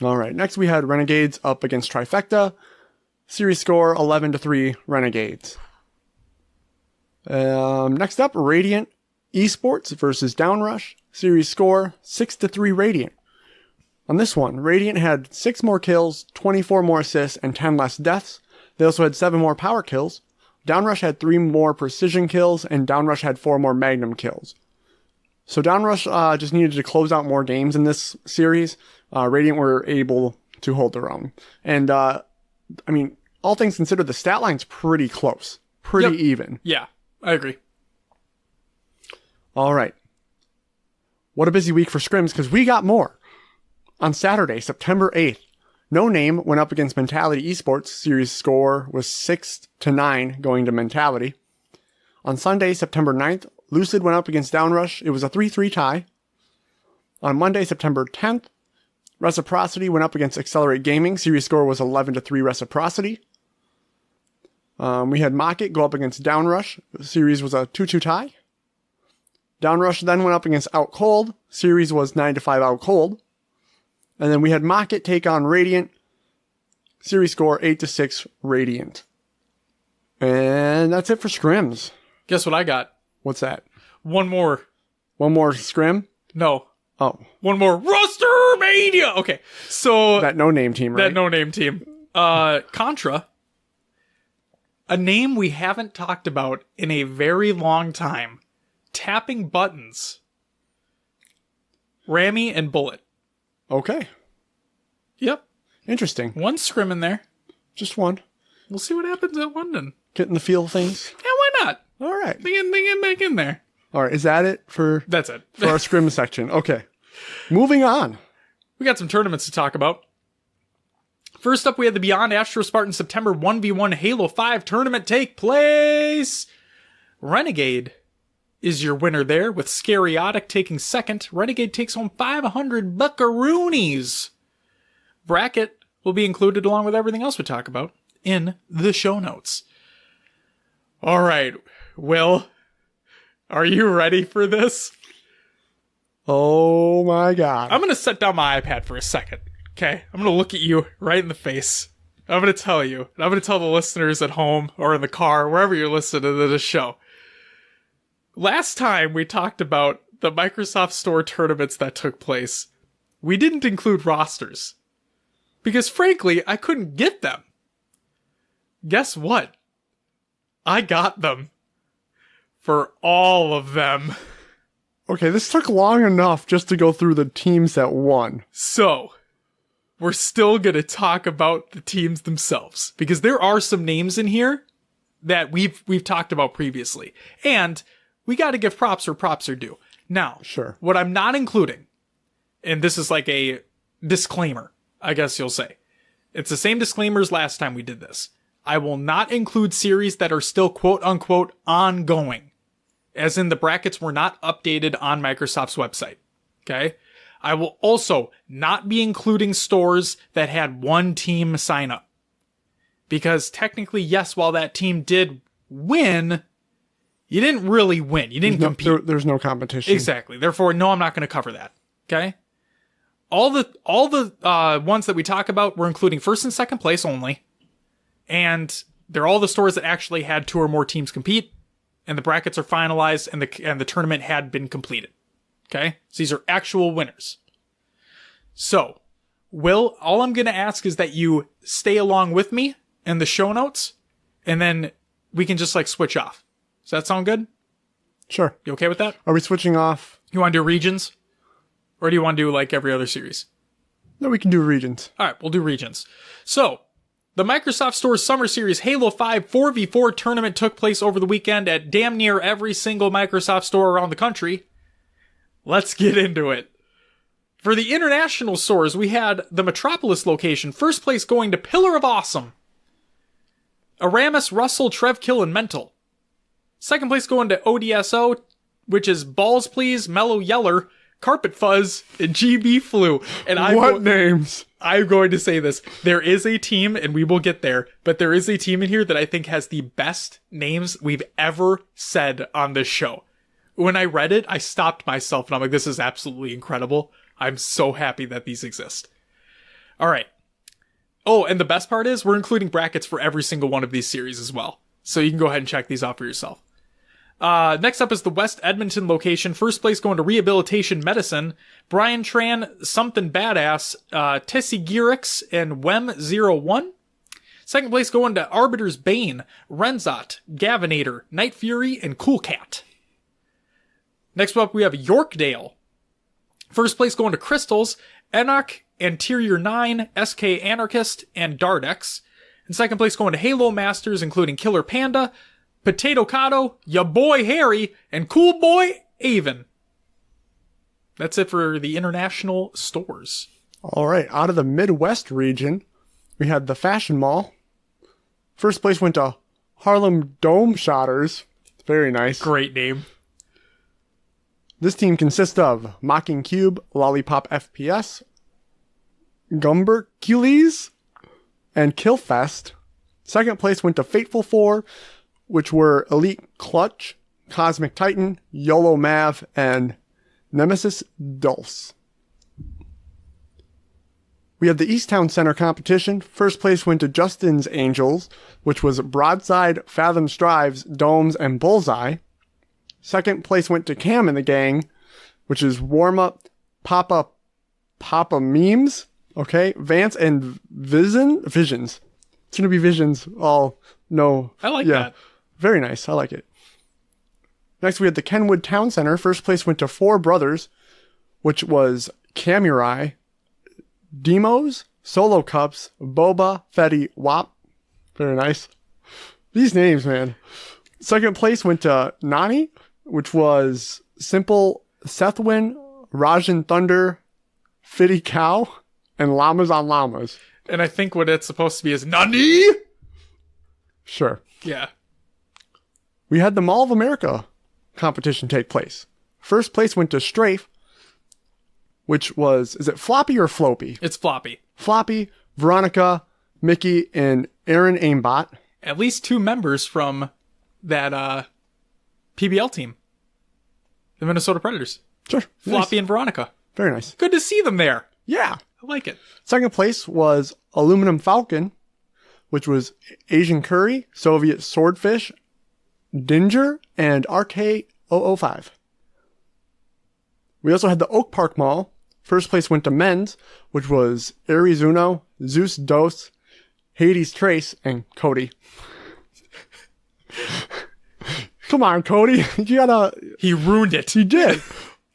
Speaker 2: All right, next we had Renegades up against Trifecta. Series score 11-3 Renegades. Next up, Radiant Esports versus Downrush. Series score 6-3 Radiant. On this one, Radiant had 6 more kills, 24 more assists, and 10 less deaths. They also had 7 more power kills. Downrush had 3 more precision kills, and Downrush had 4 more magnum kills. So Downrush just needed to close out more games in this series. Radiant were able to hold their own. And, I mean, all things considered, the stat line's pretty close. Pretty even.
Speaker 1: Yeah, I agree.
Speaker 2: All right. What a busy week for scrims, because we got more. On Saturday, September 8th, No Name went up against Mentality Esports. Series score was 6-9 going to Mentality. On Sunday, September 9th, Lucid went up against Downrush. It was a 3-3 tie. On Monday, September 10th, Reciprocity went up against Accelerate Gaming. Series score was 11-3 Reciprocity. We had Mocket go up against Downrush. The series was a 2-2 tie. Downrush then went up against Out Cold. Series was 9-5 Out Cold. And then we had Mocket take on Radiant. Series score 8-6 Radiant. And that's it for scrims.
Speaker 1: Guess what I got?
Speaker 2: What's that?
Speaker 1: One more.
Speaker 2: One more scrim?
Speaker 1: No.
Speaker 2: Oh.
Speaker 1: One more RosterMania! Okay, so...
Speaker 2: That no-name team, right?
Speaker 1: That no-name team. Contra. A name we haven't talked about in a very long time. Tapping buttons. Rami and Bullet.
Speaker 2: Okay.
Speaker 1: Yep.
Speaker 2: Interesting.
Speaker 1: One scrim in there.
Speaker 2: Just one.
Speaker 1: We'll see what happens at London.
Speaker 2: Getting the feel of things?
Speaker 1: Yeah, why not?
Speaker 2: All right.
Speaker 1: They get back in there.
Speaker 2: All right, is that it for...
Speaker 1: That's it.
Speaker 2: For our scrim section. Okay. Moving on.
Speaker 1: We got some tournaments to talk about. First up, we had the Beyond Astro Spartan September 1v1 Halo 5 tournament take place. Renegade is your winner there, with Scariotic taking second. Renegade takes home 500 buckaroonies. Bracket will be included along with everything else we talk about in the show notes. All right, Will, are you ready for this?
Speaker 2: Oh my God.
Speaker 1: I'm going to set down my iPad for a second, okay? I'm going to look at you right in the face. I'm going to tell you, and I'm going to tell the listeners at home or in the car, wherever you're listening to this show. Last time we talked about the Microsoft Store tournaments that took place, we didn't include rosters. Because frankly, I couldn't get them. Guess what? I got them. For all of them.
Speaker 2: Okay, this took long enough just to go through the teams that won.
Speaker 1: So, we're still going to talk about the teams themselves. Because there are some names in here that we've talked about previously. And we got to give props where props are due. Now,
Speaker 2: sure.
Speaker 1: What I'm not including, and this is like a disclaimer, I guess you'll say. It's the same disclaimer as last time we did this. I will not include series that are still quote-unquote ongoing. As in the brackets were not updated on Microsoft's website. Okay? I will also not be including stores that had one team sign up. Because technically, yes, while that team did win, you didn't really win. You didn't compete.
Speaker 2: There's no competition.
Speaker 1: Exactly. Therefore, no, I'm not going to cover that. Okay? All the ones that we talk about, we're including first and second place only. And they're all the stores that actually had 2 or more teams compete. And the brackets are finalized and the tournament had been completed. Okay? So these are actual winners. So, Will, all I'm going to ask is that you stay along with me in the show notes. And then we can just like switch off. Does that sound good?
Speaker 2: Sure.
Speaker 1: You okay with that?
Speaker 2: Are we switching off?
Speaker 1: You want to do regions? Or do you want to do like every other series?
Speaker 2: No, we can do regions.
Speaker 1: All right, we'll do regions. So, the Microsoft Store Summer Series Halo 5 4v4 tournament took place over the weekend at damn near every single Microsoft store around the country. Let's get into it. For the international stores, we had the Metropolis location, first place going to Pillar of Awesome. Aramis, Russell, Trevkill, and Mental. Second place going to ODSO, which is Balls Please, Mellow Yeller, Carpet Fuzz, and GB Flu. And
Speaker 2: what names?
Speaker 1: I'm going to say this. There is a team, and we will get there, but there is a team in here that I think has the best names we've ever said on this show. When I read it, I stopped myself, and I'm like, this is absolutely incredible. I'm so happy that these exist. All right. Oh, and the best part is we're including brackets for every single one of these series as well. So you can go ahead and check these out for yourself. Next up is the West Edmonton location. First place going to Rehabilitation Medicine. Brian Tran, Something Badass, Tessie Gierix, and Wem01. Second place going to Arbiter's Bane, Renzot, Gavinator, Night Fury, and Cool Cat. Next up we have Yorkdale. First place going to Crystals, Enoch, Anterior 9, SK Anarchist, and Dardex. And second place going to Halo Masters, including Killer Panda, Potato Cotto, Ya Boy Harry, and Cool Boy Avon. That's it for the international stores.
Speaker 2: All right. Out of the Midwest region, we had the Fashion Mall. First place went to Harlem Dome Shotters. Very nice.
Speaker 1: Great name.
Speaker 2: This team consists of Mocking Cube, Lollipop FPS, Gumbercules, and Killfest. Second place went to Fateful Four, which were Elite Clutch, Cosmic Titan, YOLO Mav, and Nemesis Dulce. We had the Easttown Center competition. First place went to Justin's Angels, which was Broadside, Fathom Strives, Domes, and Bullseye. Second place went to Cam and the Gang, which is Warm Up, Papa Memes, okay, Vance and Visions. It's going to be Visions, all no.
Speaker 1: I like that.
Speaker 2: Very nice. I like it. Next, we had the Kenwood Town Center. First place went to Four Brothers, which was Camurai, Demos, Solo Cups, Boba, Fetty, Wop. Very nice. These names, man. Second place went to Nani, which was Simple, Sethwin, Rajan Thunder, Fitty Cow, and Llamas on Llamas.
Speaker 1: And I think what it's supposed to be is Nani?
Speaker 2: Sure.
Speaker 1: Yeah.
Speaker 2: We had the Mall of America competition take place. First place went to Strafe, which was, is it Floppy or Floppy?
Speaker 1: It's Floppy.
Speaker 2: Floppy, Veronica, Mickey, and Aaron Aimbot.
Speaker 1: At least 2 members from that PBL team. The Minnesota Predators.
Speaker 2: Sure.
Speaker 1: Floppy
Speaker 2: Nice.
Speaker 1: and Veronica.
Speaker 2: Very nice.
Speaker 1: Good to see them there.
Speaker 2: Yeah.
Speaker 1: I like it.
Speaker 2: Second place was Aluminum Falcon, which was Asian Curry, Soviet Swordfish, Dinger, and RK005. We also had the Oak Park Mall. First place went to Men's, which was Aries Uno, Zeus Dos, Hades Trace, and Cody. Come on, Cody. You gotta...
Speaker 1: He ruined it.
Speaker 2: He did.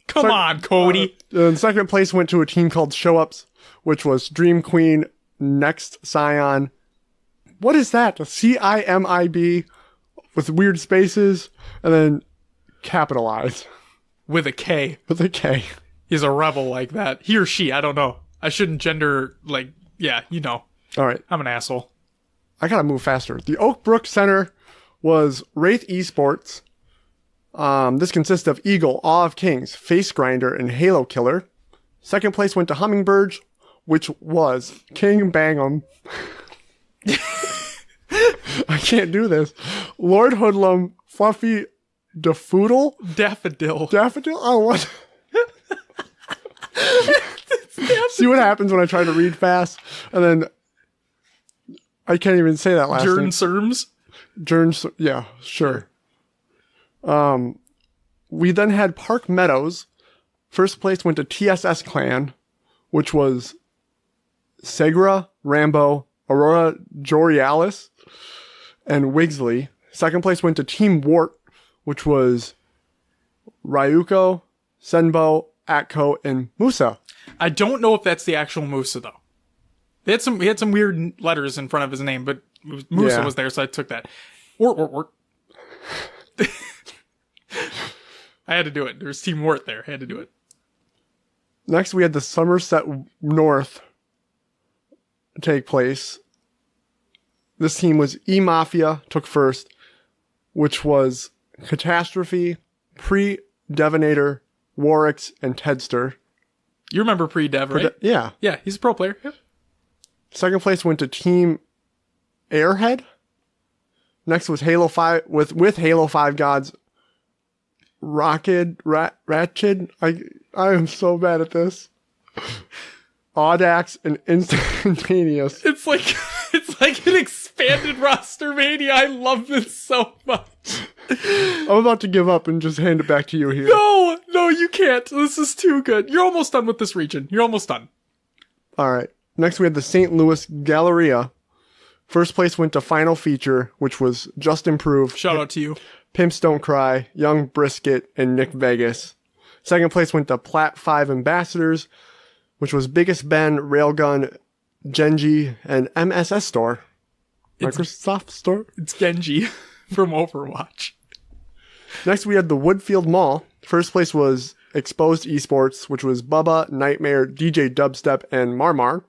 Speaker 1: Come on, Cody.
Speaker 2: And second place went to a team called Show Ups, which was Dream Queen, Next Scion. What is that? CIMIB with weird spaces and then capitalized
Speaker 1: With a K.
Speaker 2: with a K.
Speaker 1: He's a rebel like that. He or she, I don't know. I shouldn't gender, like, yeah, you know.
Speaker 2: All right.
Speaker 1: I'm an asshole.
Speaker 2: I gotta move faster. The Oak Brook Center was Wraith Esports. This consists of Eagle, Awe of Kings, Face Grinder, and Halo Killer. Second place went to Hummingbirds, which was King Bang'em. I can't do this. Lord Hoodlum, Fluffy Daffodil?
Speaker 1: Daffodil.
Speaker 2: Daffodil? Oh, what? See what happens when I try to read fast? And then I can't even say that last name.
Speaker 1: Srims.
Speaker 2: Yeah, sure. We then had Park Meadows. First place went to TSS Clan, which was Segra, Rambo, Aurora Jorialis, and Wigsley. Second place went to Team Wart, which was Ryuko, Senbo, Atko, and Musa.
Speaker 1: I don't know if that's the actual Musa, though. He had some weird letters in front of his name, but Musa was there, so I took that. Wart. I had to do it. There was Team Wart there. I had to do it.
Speaker 2: Next, we had the Somerset North take place. This team was E-Mafia, took first, which was Catastrophe, Pre-Devonator, Warwicks, and Tedster.
Speaker 1: You remember Pre-Dev, right?
Speaker 2: Yeah.
Speaker 1: Yeah, he's a pro player. Yep.
Speaker 2: Second place went to Team Airhead. Next was Halo 5 with Halo 5 gods. Ratched. I am so bad at this. Audax and Instantaneous.
Speaker 1: It's like an expanded RosterMania. I love this so much.
Speaker 2: I'm about to give up and just hand it back to you here.
Speaker 1: No, you can't. This is too good. You're almost done with this region. You're almost done.
Speaker 2: All right. Next, we had the St. Louis Galleria. First place went to Final Feature, which was Just Improved.
Speaker 1: Shout out to you.
Speaker 2: Pimps Don't Cry, Young Brisket, and Nick Vegas. Second place went to Plat 5 Ambassadors, which was Biggest Ben, Railgun, Genji, and MSS Store. Microsoft Store?
Speaker 1: It's Genji from Overwatch.
Speaker 2: Next, we had the Woodfield Mall. First place was Exposed Esports, which was Bubba, Nightmare, DJ Dubstep, and Marmar.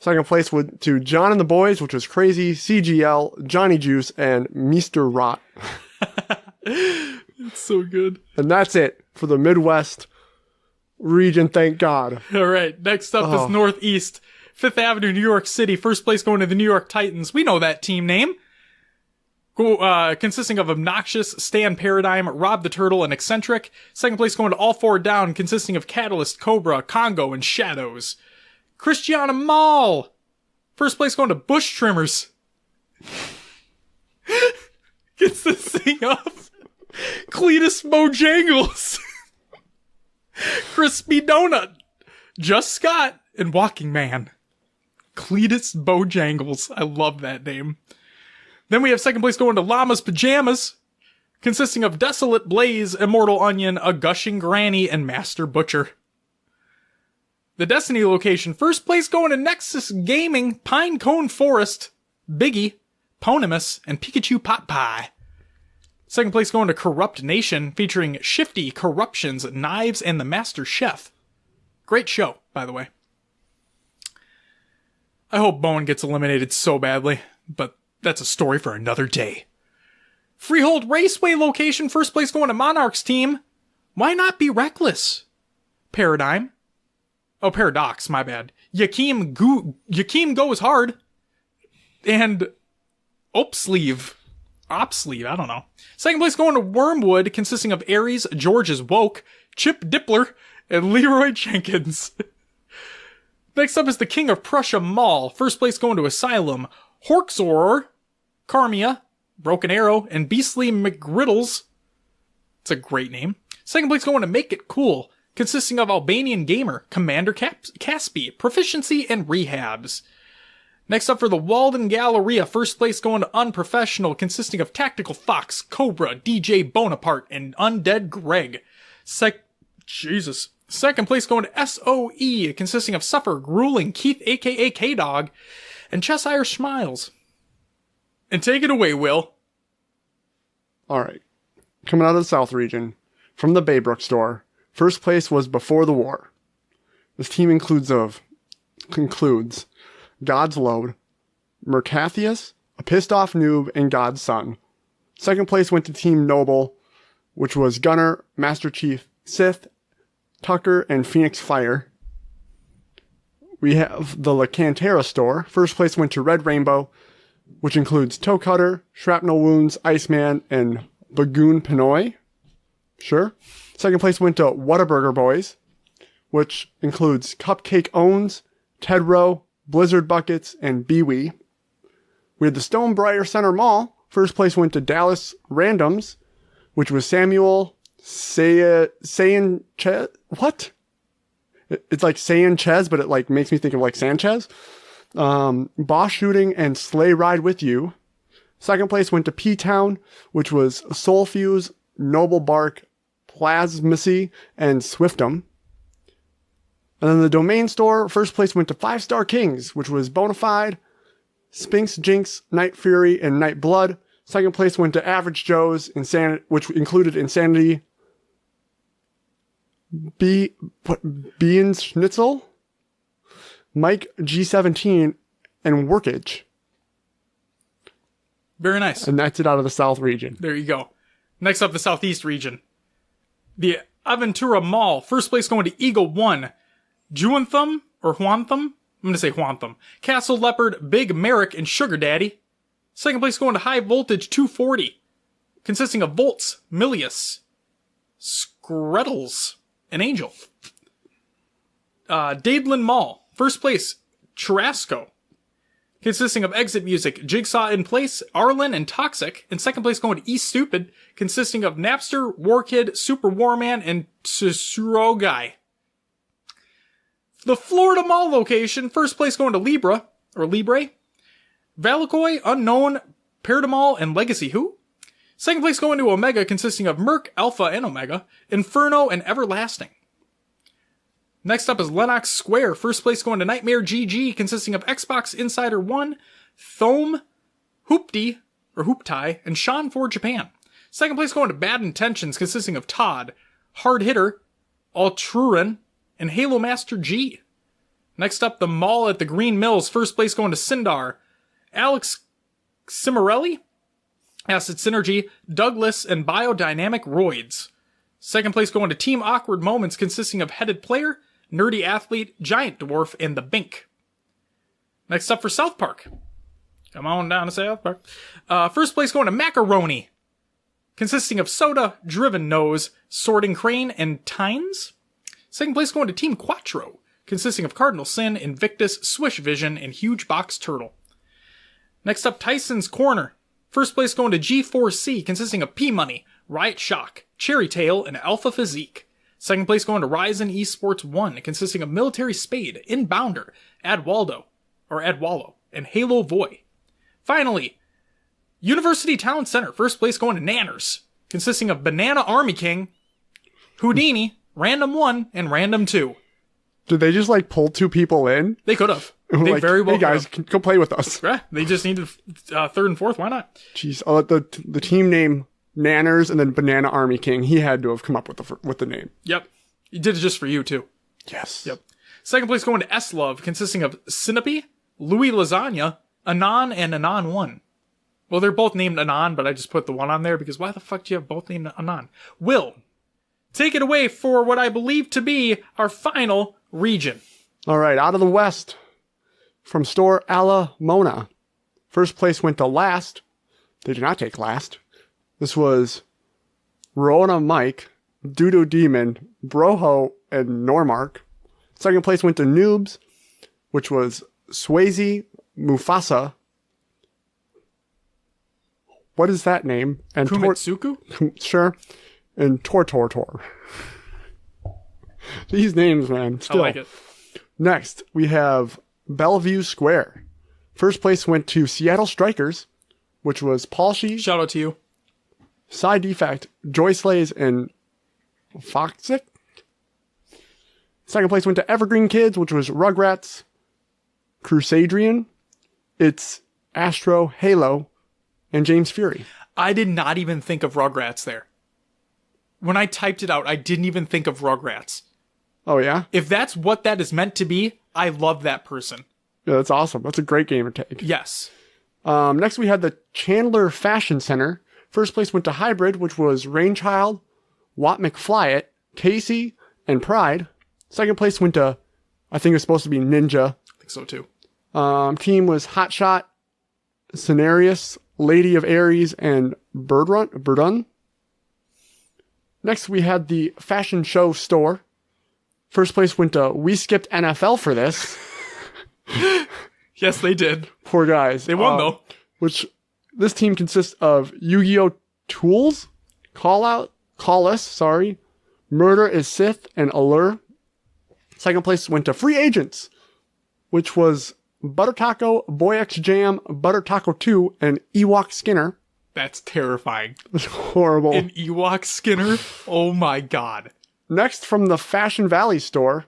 Speaker 2: Second place went to John and the Boys, which was Crazy, CGL, Johnny Juice, and Mr. Rot.
Speaker 1: It's so good.
Speaker 2: And that's it for the Midwest region, thank God.
Speaker 1: All right, next up is Northeast. 5th Avenue, New York City. First place going to the New York Titans. We know that team name. Consisting of Obnoxious, Stan Paradigm, Rob the Turtle, and Eccentric. Second place going to All Four Down, consisting of Catalyst, Cobra, Congo, and Shadows. Christiana Mall. First place going to Bush Trimmers. Gets this thing up. Cletus Bojangles. Crispy Donut. Just Scott, and Walking Man. Cletus Bojangles. I love that name. Then we have second place going to Llama's Pajamas, consisting of Desolate Blaze, Immortal Onion, A Gushing Granny, and Master Butcher. The Destiny location, first place going to Nexus Gaming, Pinecone Forest, Biggie, Ponimus, and Pikachu Pot Pie. Second place going to Corrupt Nation, featuring Shifty, Corruptions, Knives, and the Master Chef. Great show, by the way. I hope Bowen gets eliminated so badly, but that's a story for another day. Freehold Raceway location, first place going to Monarch's team. Why not be reckless? Paradigm. Oh, Paradox, my bad. Yakeem Goes Hard. And Opsleeve, I don't know. Second place going to Wormwood, consisting of Aries, George's Woke, Chip Dippler, and Leroy Jenkins. Next up is the King of Prussia Mall. First place going to Asylum, Horxoror, Carmia, Broken Arrow, and Beastly McGriddles. It's a great name. Second place going to Make It Cool, consisting of Albanian Gamer, Commander Caspi, Proficiency, and Rehabs. Next up for the Walden Galleria, first place going to Unprofessional, consisting of Tactical Fox, Cobra, DJ Bonaparte, and Undead Greg. Second place going to SOE, consisting of Suffer, Grueling, Keith aka K-Dog, and Cheshire Smiles. And take it away, Will.
Speaker 2: Alright. Coming out of the South region, from the Baybrook store, first place was Before the War. This team concludes God's Load, Mercathius, A Pissed Off Noob, and God's Son. Second place went to Team Noble, which was Gunner, Master Chief, Sith, Tucker, and Phoenix Fire. We have the La Cantera store. First place went to Red Rainbow, which includes Toe Cutter, Shrapnel Wounds, Iceman, and Bagoon Pinoy. Sure. Second place went to Whataburger Boys, which includes Cupcake Owns, Tedro, Blizzard Buckets, and Bewee. We had the Stonebriar Center Mall. First place went to Dallas Randoms, which was Samuel Sanchez. What? It's like Sanchez, but it like makes me think of like Sanchez. Boss Shooting and Sleigh Ride With You. Second place went to P-Town, which was Soul Fuse, Noble Bark, Plasmacy, and Swiftum. And then the Domain store, first place went to 5 Star Kings, which was Bonafide, Sphinx Jinx, Night Fury, and Night Blood. Second place went to Average Joe's, which included Insanity, Bean Schnitzel, Mike G17, and Workage.
Speaker 1: Very nice.
Speaker 2: And that's it out of the South region.
Speaker 1: There you go. Next up, the Southeast region. The Aventura Mall. First place going to Eagle 1. Juanthum, or Juanthum? I'm going to say Juanthum. Castle Leopard, Big Merrick, and Sugar Daddy. Second place going to High Voltage 240. Consisting of Volts, Milius, Screddles, and Angel. Dadeland Mall. First place, Churrasco. Consisting of Exit Music, Jigsaw in Place, Arlen, and Toxic. And second place going to East Stupid, consisting of Napster, Warkid, Super Warman, and Tsurugai. The Florida Mall location, first place going to Libre, Valakoi, Unknown, Paradigmal, and Legacy Who? Second place going to Omega, consisting of Merc, Alpha, and Omega, Inferno, and Everlasting. Next up is Lennox Square. First place going to Nightmare GG, consisting of Xbox Insider 1, Thome, Hoopty, or Hooptai, and Sean for Japan. Second place going to Bad Intentions, consisting of Todd, Hard Hitter, Altrurin, and Halo Master G. Next up, the Mall at the Green Mills. First place going to Sindar, Alex Cimarelli, Acid Synergy, Douglas, and Biodynamic Roids. Second place going to Team Awkward Moments, consisting of Headed Player, Nerdy Athlete, Giant Dwarf, and The Bink. Next up for South Park. Come on down to South Park. First place going to Macaroni, consisting of Soda, Driven Nose, Sorting Crane, and Tines. Second place going to Team Quattro, consisting of Cardinal Sin, Invictus, Swish Vision, and Huge Box Turtle. Next up, Tyson's Corner. First place going to G4C, consisting of P-Money, Riot Shock, Cherry Tail, and Alpha Physique. Second place going to Ryzen Esports 1, consisting of Military Spade, Inbounder, Adwallo, and Halo Voy. Finally, University Town Center. First place going to Nanners, consisting of Banana Army King, Houdini, Random 1, and Random 2.
Speaker 2: Did they just like pull two people in?
Speaker 1: They could have. They
Speaker 2: like,
Speaker 1: very well
Speaker 2: hey guys, come play with us.
Speaker 1: Yeah, they just needed third and fourth. Why not?
Speaker 2: Jeez, the team name Nanners and then Banana Army King. He had to have come up with the name.
Speaker 1: Yep, he did it just for you too.
Speaker 2: Yes.
Speaker 1: Yep. Second place going to S Love, consisting of Sinope, Louis Lasagna, Anon, and Anon 1. Well, they're both named Anon, but I just put the one on there because why the fuck do you have both named Anon? Will, take it away for what I believe to be our final region.
Speaker 2: All right, out of the West, from Store Alla Mona. First place went to Last. They did not take Last. This was Rona Mike, Dudo Demon, Broho, and Normark. Second place went to Noobs, which was Swayze, Mufasa. What is that name? And
Speaker 1: Kumitsuku?
Speaker 2: Sure. And Tortortor. These names, man. Still.
Speaker 1: I like it.
Speaker 2: Next, we have Bellevue Square. First place went to Seattle Strikers, which was Palshi,
Speaker 1: Shout out to you.
Speaker 2: Side Defect, Joy Slays, and Foxic. Second place went to Evergreen Kids, which was Rugrats, Crusadrian, It's Astro, Halo, and James Fury.
Speaker 1: I did not even think of Rugrats there. When I typed it out, I didn't even think of Rugrats.
Speaker 2: Oh, yeah?
Speaker 1: If that's what that is meant to be, I love that person.
Speaker 2: Yeah, that's awesome. That's a great game to take.
Speaker 1: Yes.
Speaker 2: Next, we had the Chandler Fashion Center. First place went to Hybrid, which was Rainchild, Watt McFlyit, Casey, and Pride. Second place went to, I think it was supposed to be Ninja.
Speaker 1: I think so, too.
Speaker 2: Team was Hotshot, Cenarius, Lady of Aries, and Birdun. Next, we had the Fashion Show Store. First place went to We Skipped NFL for this.
Speaker 1: Yes, they did.
Speaker 2: Poor guys.
Speaker 1: They won, though.
Speaker 2: Which, this team consists of Yu-Gi-Oh! Tools, Call Us, Murder is Sith, and Allure. Second place went to Free Agents, which was Butter Taco, Boy X Jam, Butter Taco 2, and Ewok Skinner.
Speaker 1: That's terrifying.
Speaker 2: It's horrible.
Speaker 1: An Ewok Skinner? Oh my god.
Speaker 2: Next, from the Fashion Valley store,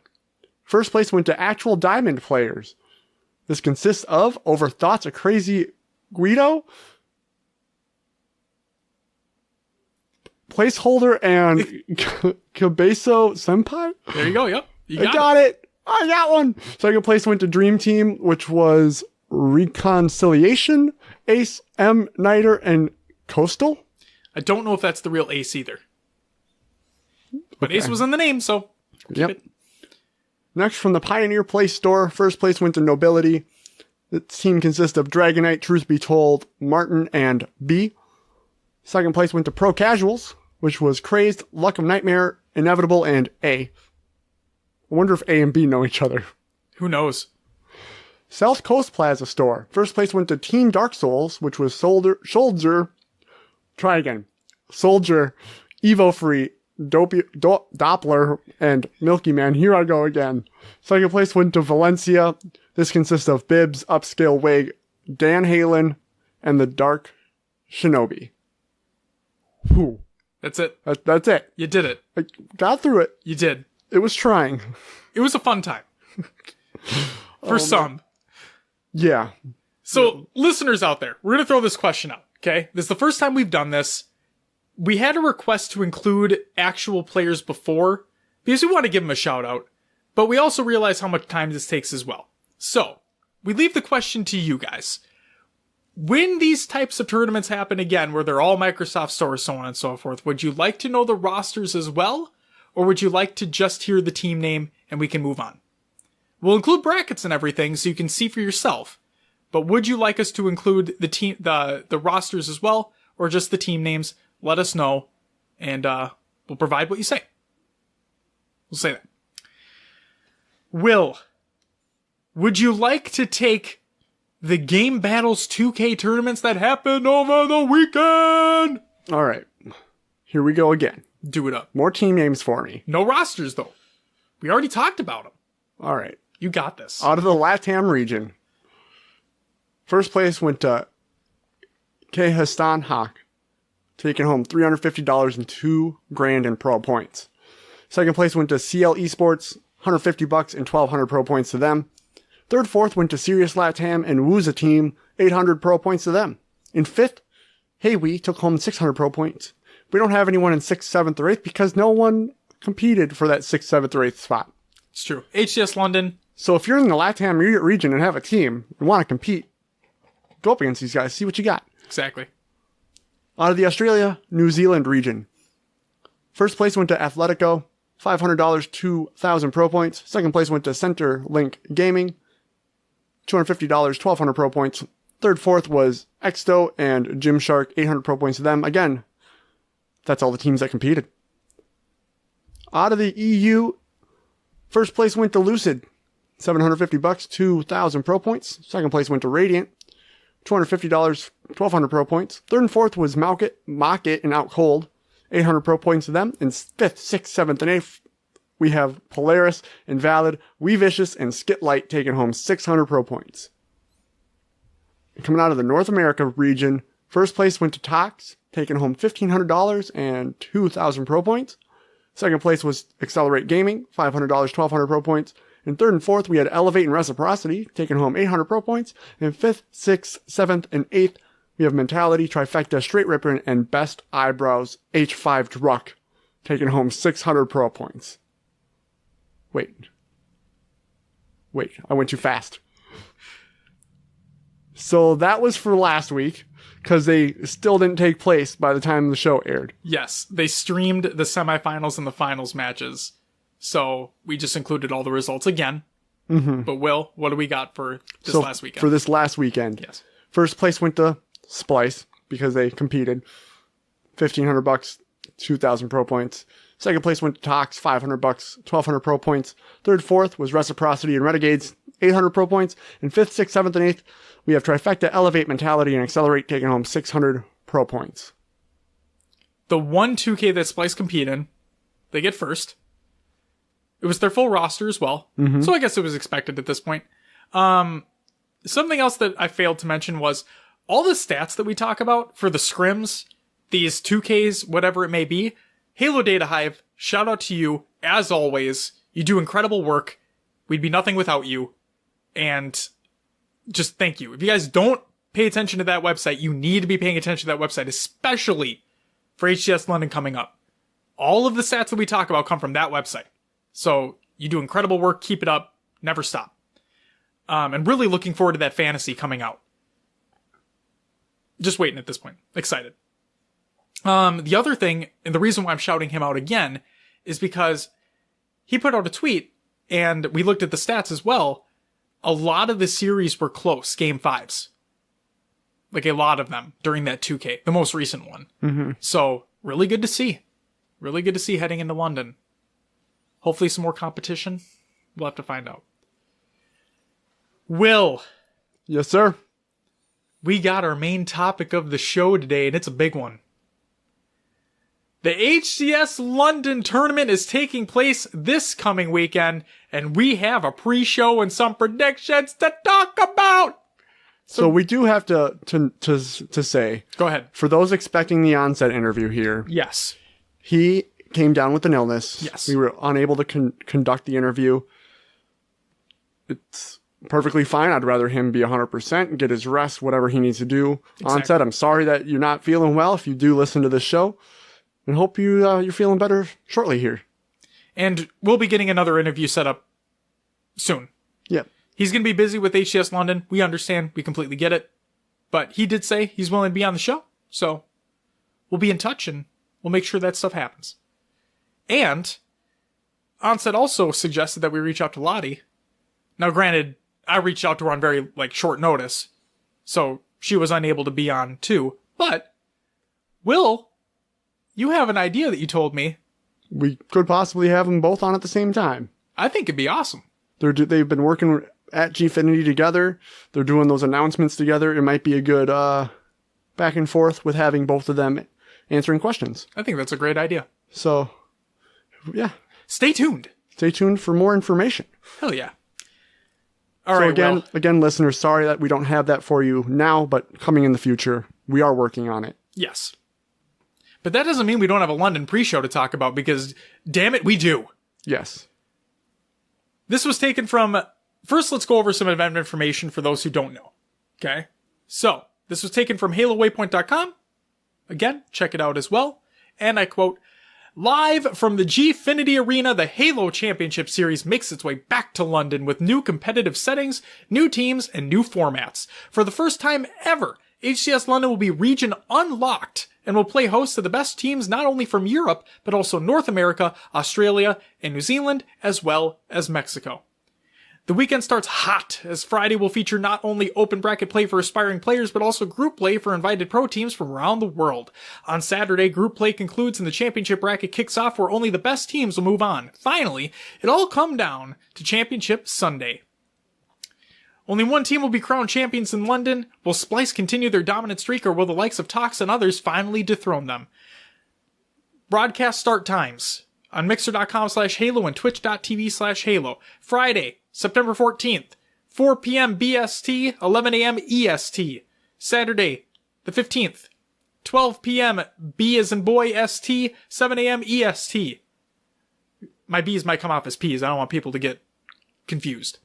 Speaker 2: first place went to Actual Diamond Players. This consists of Over Thoughts of Crazy Guido, Placeholder, and Kabeso Senpai.
Speaker 1: There you go, yep.
Speaker 2: I got it. I got one. Second place went to Dream Team, which was Reconciliation, Ace, M. Nighter, and Coastal.
Speaker 1: I don't know if that's the real Ace either. But okay. Ace was in the name, so keep it.
Speaker 2: Next, from the Pioneer Place store, first place went to Nobility. The team consists of Dragonite, Truth Be Told, Martin, and B. Second place went to Pro Casuals, which was Crazed, Luck of Nightmare, Inevitable, and A. I wonder if A and B know each other.
Speaker 1: Who knows?
Speaker 2: South Coast Plaza store. First place went to Team Dark Souls, which was Soldier, Evo Free, Doppler, and Milky Man. Here I go again. Second place went to Valencia. This consists of Bibbs, Upscale Wig, Dan Halen, and the Dark Shinobi. Whew.
Speaker 1: That's it.
Speaker 2: That's it.
Speaker 1: You did it.
Speaker 2: I got through it.
Speaker 1: You did.
Speaker 2: It was trying.
Speaker 1: It was a fun time. For some.
Speaker 2: Yeah.
Speaker 1: So, listeners out there, we're going to throw this question out, okay? This is the first time we've done this. We had a request to include actual players before, because we want to give them a shout out, but we also realize how much time this takes as well. So, we leave the question to you guys. when these types of tournaments happen again, where they're all Microsoft stores, so on and so forth, would you like to know the rosters as well? Or would you like to just hear the team name and we can move on? We'll include brackets and everything so you can see for yourself. But would you like us to include the rosters as well, or just the team names? Let us know, and we'll provide what you say. We'll say that. Would you like to take the Gamebattles 2K tournaments that happened over the weekend?
Speaker 2: All right. Here we go again.
Speaker 1: Do it up.
Speaker 2: More team names for me.
Speaker 1: No rosters, though. We already talked about them.
Speaker 2: All right.
Speaker 1: You got this.
Speaker 2: Out of the LATAM region, first place went to Kehastan Hawk, taking home $350 and $2,000 in pro points. Second place went to CL Esports, $150 and 1,200 pro points to them. Third, fourth went to Sirius LATAM and Wooza Team, 800 pro points to them. In fifth, HeyWe took home 600 pro points. We don't have anyone in 6th, 7th, or 8th because no one competed for that 6th, 7th, or 8th spot.
Speaker 1: It's true. HCS London.
Speaker 2: So if you're in the LATAM region and have a team and want to compete, go up against these guys, see what you got.
Speaker 1: Exactly.
Speaker 2: Out of the Australia, New Zealand region. First place went to Athletico, $500, 2,000 pro points. Second place went to Centerlink Gaming, $250, 1,200 pro points. Third, fourth was Exto and Gymshark, 800 pro points to them. Again, that's all the teams that competed. Out of the EU, first place went to Lucid, $750, 2,000 pro points. Second place went to Radiant, $250, 1,200 pro points. Third and fourth was Mocket and Out Cold, 800 pro points to them. And fifth, sixth, seventh, and eighth, we have Polaris, Invalid, We Vicious, and Skitlight taking home 600 pro points. Coming out of the North America region, first place went to Tox, taking home $1,500 and 2,000 pro points. Second place was Accelerate Gaming, $500, 1,200 pro points. And third and fourth, we had Elevate and Reciprocity, taking home 800 pro points. And fifth, sixth, seventh, and eighth, we have Mentality, Trifecta, Straight Ripper, and Best Eyebrows, H5 Druck, taking home 600 pro points. Wait, I went too fast. So that was for last week, because they still didn't take place by the time the show aired.
Speaker 1: Yes, they streamed the semifinals and the finals matches. So we just included all the results again. Mm-hmm. But Will, what do we got for this last weekend?
Speaker 2: For this last weekend,
Speaker 1: yes. First
Speaker 2: First place went to Splice because they competed. $1,500, 2,000 pro points. Second place went to Tox, $500, 1,200 pro points. Third, fourth was Reciprocity and Renegades, 800 pro points. And fifth, sixth, seventh, and eighth, we have Trifecta, Elevate, Mentality, and Accelerate taking home 600 pro points.
Speaker 1: The one 2K that Splice compete in, they get first. It was their full roster as well. Mm-hmm. So I guess it was expected at this point. Something else that I failed to mention was all the stats that we talk about for the scrims, these 2Ks, whatever it may be. Halo Data Hive, shout out to you. As always, you do incredible work. We'd be nothing without you. And just thank you. If you guys don't pay attention to that website, you need to be paying attention to that website, especially for HCS London coming up. All of the stats that we talk about come from that website. So you do incredible work. Keep it up. Never stop. And really looking forward to that fantasy coming out. Just waiting at this point. Excited. The other thing, and the reason why I'm shouting him out again, is because he put out a tweet, and we looked at the stats as well. A lot of the series were close, game 5s. Like a lot of them during that 2K, the most recent one. Mm-hmm. So, really good to see. Really good to see heading into London. Hopefully some more competition. We'll have to find out. Will.
Speaker 2: Yes, sir.
Speaker 1: We got our main topic of the show today, and it's a big one. The HCS London tournament is taking place this coming weekend, and we have a pre-show and some predictions to talk about.
Speaker 2: So we do have to say.
Speaker 1: Go ahead.
Speaker 2: For those expecting the onset interview here.
Speaker 1: Yes.
Speaker 2: He came down with an illness.
Speaker 1: Yes.
Speaker 2: We were unable to conduct the interview. It's perfectly fine. I'd rather him be 100% and get his rest, whatever he needs to do. Exactly. Onset, I'm sorry that you're not feeling well if you do listen to this show. And hope you're feeling better shortly here.
Speaker 1: And we'll be getting another interview set up soon.
Speaker 2: Yep.
Speaker 1: He's going to be busy with HCS London. We understand. We completely get it. But he did say he's willing to be on the show. So we'll be in touch and we'll make sure that stuff happens. And Onset also suggested that we reach out to Lottie. Now, granted, I reached out to her on very short notice, so she was unable to be on too. But Will, you have an idea that you told me.
Speaker 2: We could possibly have them both on at the same time.
Speaker 1: I think it'd be awesome.
Speaker 2: They've been working at Gfinity together. They're doing those announcements together. It might be a good back and forth with having both of them answering questions.
Speaker 1: I think that's a great idea.
Speaker 2: So, yeah.
Speaker 1: Stay tuned.
Speaker 2: Stay tuned for more information.
Speaker 1: Hell yeah. All right,
Speaker 2: again, listeners, sorry that we don't have that for you now, but coming in the future, we are working on it.
Speaker 1: Yes. But that doesn't mean we don't have a London pre-show to talk about, because, damn it, we do.
Speaker 2: Yes.
Speaker 1: This was taken from... First, let's go over some event information for those who don't know. Okay? So, this was taken from HaloWaypoint.com. Again, check it out as well. And I quote, "Live from the Gfinity Arena, the Halo Championship Series makes its way back to London with new competitive settings, new teams, and new formats. For the first time ever, HCS London will be region unlocked and will play host to the best teams not only from Europe, but also North America, Australia, and New Zealand, as well as Mexico. The weekend starts hot, as Friday will feature not only open bracket play for aspiring players, but also group play for invited pro teams from around the world. On Saturday, group play concludes and the championship bracket kicks off, where only the best teams will move on. Finally, it all come down to Championship Sunday. Only one team will be crowned champions in London. Will Splice continue their dominant streak, or will the likes of Tox and others finally dethrone them? Broadcast start times on mixer.com/Halo and twitch.tv/Halo. Friday, September 14th, 4 p.m. BST, 11 a.m. EST. Saturday, the 15th, 12 p.m. B as in boy ST, 7 a.m. EST. My B's might come off as P's. I don't want people to get confused.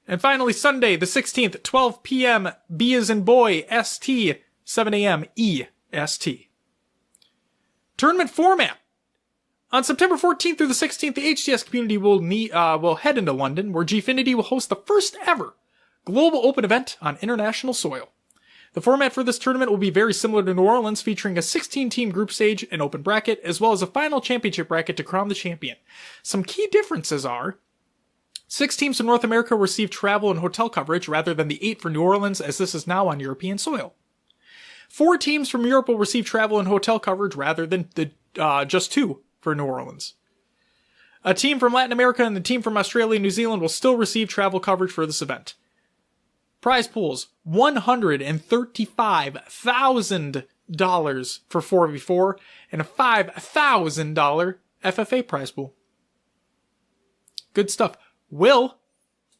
Speaker 1: And finally, Sunday, the 16th, 12 p.m. B as in boy ST, 7 a.m. EST. Tournament format. On September 14th through the 16th, the HCS community will head into London, where Gfinity will host the first ever global open event on international soil. The format for this tournament will be very similar to New Orleans, featuring a 16-team group stage, an open bracket, as well as a final championship bracket to crown the champion. Some key differences are: 6 teams from North America will receive travel and hotel coverage rather than the 8 for New Orleans, as this is now on European soil. 4 teams from Europe will receive travel and hotel coverage rather than the just 2 for New Orleans. A team from Latin America and the team from Australia and New Zealand will still receive travel coverage for this event. Prize pools: $135,000 for 4v4 and a $5,000 FFA prize pool. Good stuff. Will?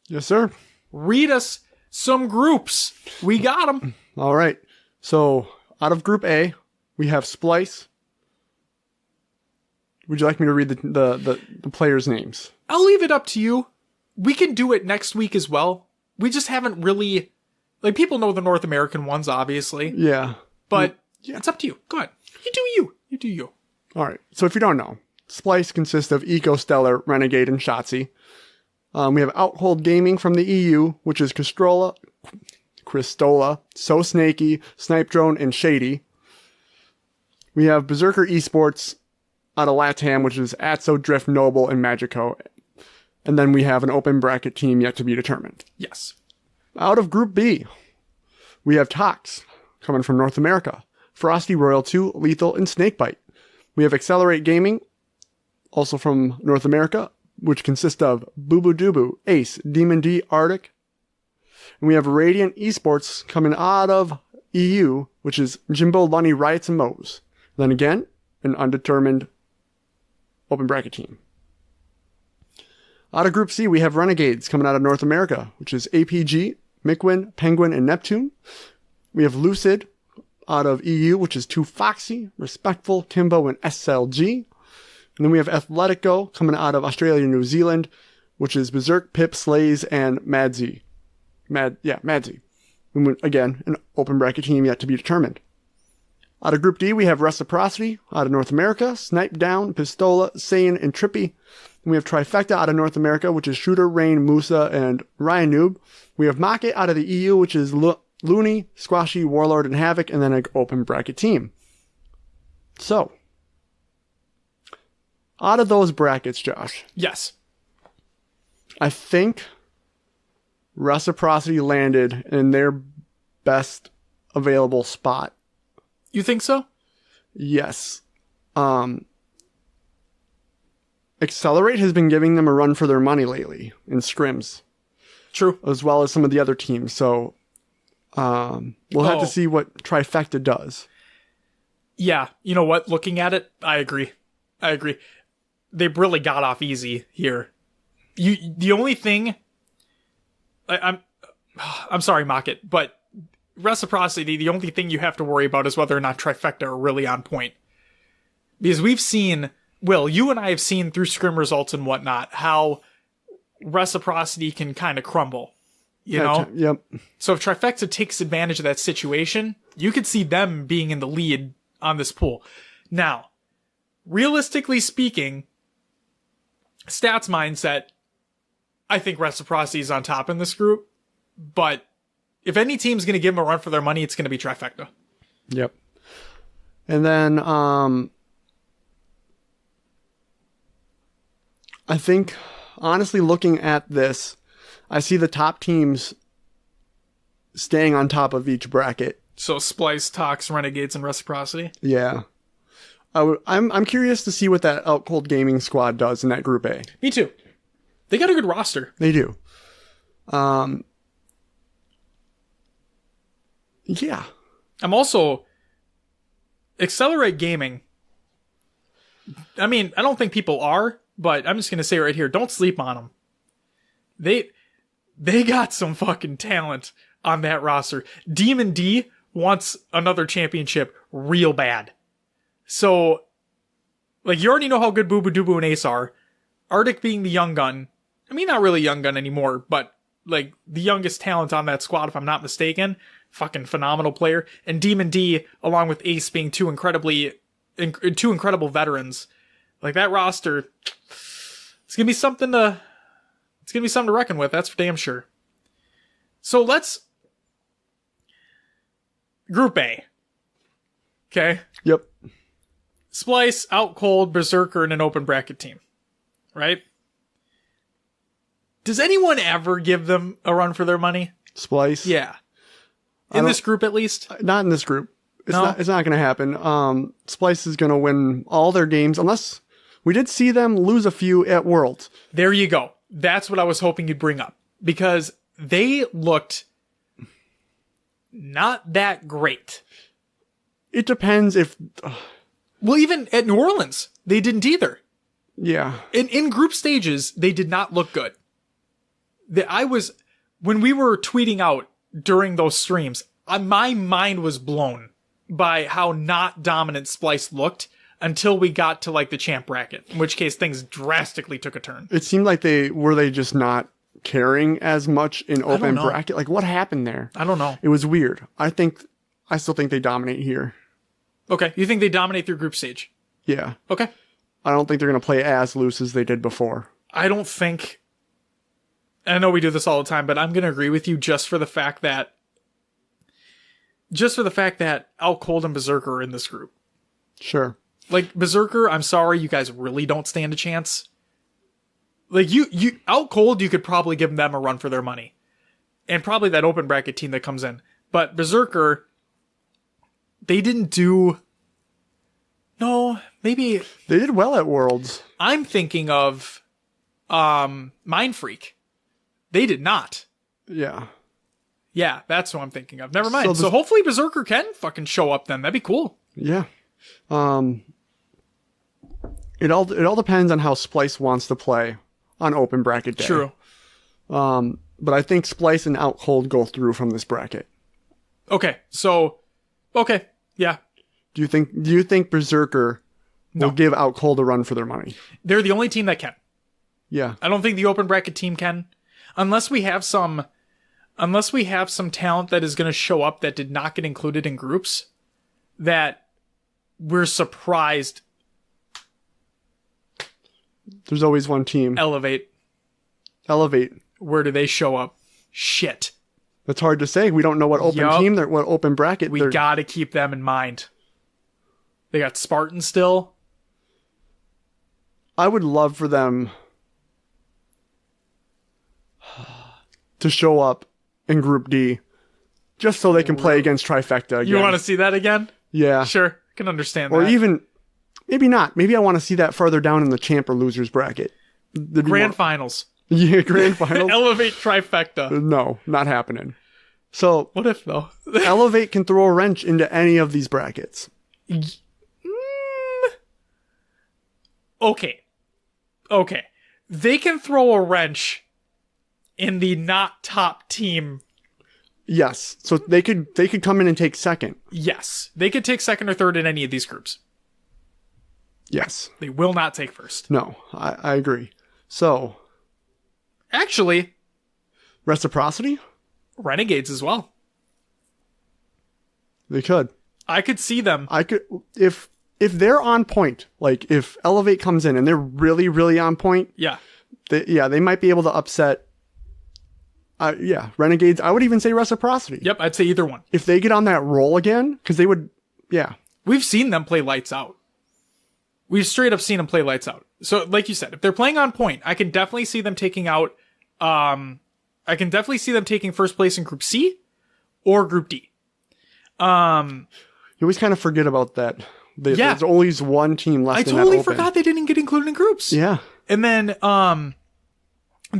Speaker 2: Yes, sir.
Speaker 1: Read us some groups. We got them.
Speaker 2: All right. So, out of Group A, we have Splice. Would you like me to read the players' names?
Speaker 1: I'll leave it up to you. We can do it next week as well. We just haven't really... people know the North American ones, obviously.
Speaker 2: Yeah.
Speaker 1: But it's up to you. Go ahead. You do you. You do you.
Speaker 2: All right. So if you don't know, Splice consists of Eco Stellar, Renegade, and Shotzi. We have Outhold Gaming from the EU, which is Cristola, So Snaky, Snipe Drone, and Shady. We have Berserker Esports out of LATAM, which is Atso, Drift, Noble, and Magico. And then we have an open bracket team yet to be determined.
Speaker 1: Yes.
Speaker 2: Out of Group B, we have Tox, coming from North America. Frosty, Royal 2, Lethal, and Snakebite. We have Accelerate Gaming, also from North America, which consists of Boo Boo Doo, Ace, Demon D, Arctic. And we have Radiant Esports coming out of EU, which is Jimbo, Lunny, Riots, and Moes. Then again, an undetermined open bracket team. Out of Group C, we have Renegades coming out of North America, which is APG, Mikwin, Penguin, and Neptune. We have Lucid out of EU, which is 2 Foxy, Respectful, Kimbo, and SLG. And then we have Athletico coming out of Australia and New Zealand, which is Berserk, Pip, Slays, and Madzy. Madzy. And again, an open bracket team yet to be determined. Out of Group D, we have Reciprocity out of North America, Snipe Down, Pistola, Saiyan, and Trippy. And we have Trifecta out of North America, which is Shooter, Rain, Musa, and Ryan Noob. We have Make out of the EU, which is Looney, Squashy, Warlord, and Havoc, and then an open bracket team. So, out of those brackets, Josh.
Speaker 1: Yes.
Speaker 2: I think Reciprocity landed in their best available spot.
Speaker 1: You think so?
Speaker 2: Yes. Accelerate has been giving them a run for their money lately in scrims.
Speaker 1: True.
Speaker 2: As well as some of the other teams. So we'll have to see what Trifecta does.
Speaker 1: Yeah. You know what? Looking at it, I agree. They really got off easy here. The only thing... I'm sorry, Mockit, but Reciprocity, the only thing you have to worry about is whether or not Trifecta are really on point. Because we've seen, Will, you and I have seen through scrim results and whatnot, how Reciprocity can kind of crumble. You know?
Speaker 2: Yep.
Speaker 1: So if Trifecta takes advantage of that situation, you could see them being in the lead on this pool. Now, realistically speaking, stats mindset, I think Reciprocity is on top in this group. But if any team's going to give them a run for their money, it's going to be Trifecta.
Speaker 2: Yep. And then I think, honestly, looking at this, I see the top teams staying on top of each bracket.
Speaker 1: So Splice, Tox, Renegades, and Reciprocity?
Speaker 2: Yeah. I'm curious to see what that Out Cold Gaming squad does in that Group A.
Speaker 1: Me too. They got a good roster.
Speaker 2: They do. Yeah.
Speaker 1: I'm also... Accelerate Gaming. I mean, I don't think people are, but I'm just going to say right here, don't sleep on them. They got some fucking talent on that roster. Demon D wants another championship real bad. So, like, you already know how good Boo Boo Doo and Ace are. Arctic being the young gun. I mean, not really young gun anymore, but, like, the youngest talent on that squad, if I'm not mistaken. Fucking phenomenal player. And Demon D, along with Ace being two incredible veterans. Like, that roster, it's gonna be something to reckon with, that's for damn sure. So let's... Group A. Okay?
Speaker 2: Yep.
Speaker 1: Splice, Out Cold, Berserker, and an open bracket team. Right? Does anyone ever give them a run for their money?
Speaker 2: Splice?
Speaker 1: Yeah. In this group, at least?
Speaker 2: Not in this group. It's not going to happen. Splice is going to win all their games, unless we did see them lose a few at Worlds.
Speaker 1: There you go. That's what I was hoping you'd bring up. Because they looked not that great.
Speaker 2: It depends if...
Speaker 1: Well, even at New Orleans, they didn't either.
Speaker 2: Yeah.
Speaker 1: In group stages, they did not look good. When we were tweeting out during those streams, my mind was blown by how not dominant Splice looked until we got to like the champ bracket, in which case things drastically took a turn.
Speaker 2: It seemed like they just not caring as much in open bracket. Like, what happened there?
Speaker 1: I don't know.
Speaker 2: It was weird. I still think they dominate here.
Speaker 1: Okay. You think they dominate through group stage?
Speaker 2: Yeah.
Speaker 1: Okay.
Speaker 2: I don't think they're going to play as loose as they did before.
Speaker 1: I don't think... I know we do this all the time, but I'm going to agree with you just for the fact that Out Cold and Berserker are in this group.
Speaker 2: Sure.
Speaker 1: Like, Berserker, I'm sorry, you guys really don't stand a chance. Like, you Out Cold, you could probably give them a run for their money. And probably that open bracket team that comes in. But Berserker, they didn't do... No, maybe...
Speaker 2: They did well at Worlds.
Speaker 1: I'm thinking of Mind Freak. They did not.
Speaker 2: Yeah.
Speaker 1: Yeah, that's what I'm thinking of. Never mind. So hopefully Berserker can fucking show up then. That'd be cool.
Speaker 2: Yeah. It all depends on how Splice wants to play on open bracket day.
Speaker 1: True.
Speaker 2: But I think Splice and Out Cold go through from this bracket.
Speaker 1: Okay. Yeah.
Speaker 2: Do you think Berserker will give Out Cold a run for their money?
Speaker 1: They're the only team that can.
Speaker 2: Yeah.
Speaker 1: I don't think the open bracket team can. Unless we have some talent that is going to show up that did not get included in groups that we're surprised.
Speaker 2: There's always one team.
Speaker 1: Elevate.
Speaker 2: Elevate.
Speaker 1: Where do they show up? Shit.
Speaker 2: It's hard to say. We don't know what what open bracket.
Speaker 1: We got to keep them in mind. They got Spartan still.
Speaker 2: I would love for them to show up in Group D just so they can play against Trifecta again.
Speaker 1: You want to see that again?
Speaker 2: Yeah.
Speaker 1: Sure. I can understand
Speaker 2: or
Speaker 1: that.
Speaker 2: Or even, maybe not. Maybe I want to see that further down in the champ or losers bracket.
Speaker 1: Grand finals.
Speaker 2: Yeah, grand finals.
Speaker 1: Elevate Trifecta.
Speaker 2: No, not happening. So,
Speaker 1: what if, though?
Speaker 2: Elevate can throw a wrench into any of these brackets.
Speaker 1: Okay. They can throw a wrench in the not top team.
Speaker 2: Yes. So they could come in and take second.
Speaker 1: Yes. They could take second or third in any of these groups.
Speaker 2: Yes.
Speaker 1: They will not take first.
Speaker 2: No, I agree. So.
Speaker 1: Actually.
Speaker 2: Reciprocity?
Speaker 1: Renegades as well.
Speaker 2: They could.
Speaker 1: I could see them.
Speaker 2: If they're on point, like if Elevate comes in and they're really, really on point.
Speaker 1: Yeah.
Speaker 2: They might be able to upset. Renegades. I would even say Reciprocity.
Speaker 1: Yep, I'd say either one.
Speaker 2: If they get on that roll again, because they would, yeah.
Speaker 1: We've seen them play lights out. We've straight up seen them play lights out. So, like you said, if they're playing on point, I can definitely see them taking out, I can definitely see them taking first place in Group C or Group D. You
Speaker 2: always kind of forget about that. There's always one team left. I
Speaker 1: totally forgot they didn't get included in groups.
Speaker 2: Yeah.
Speaker 1: And then, the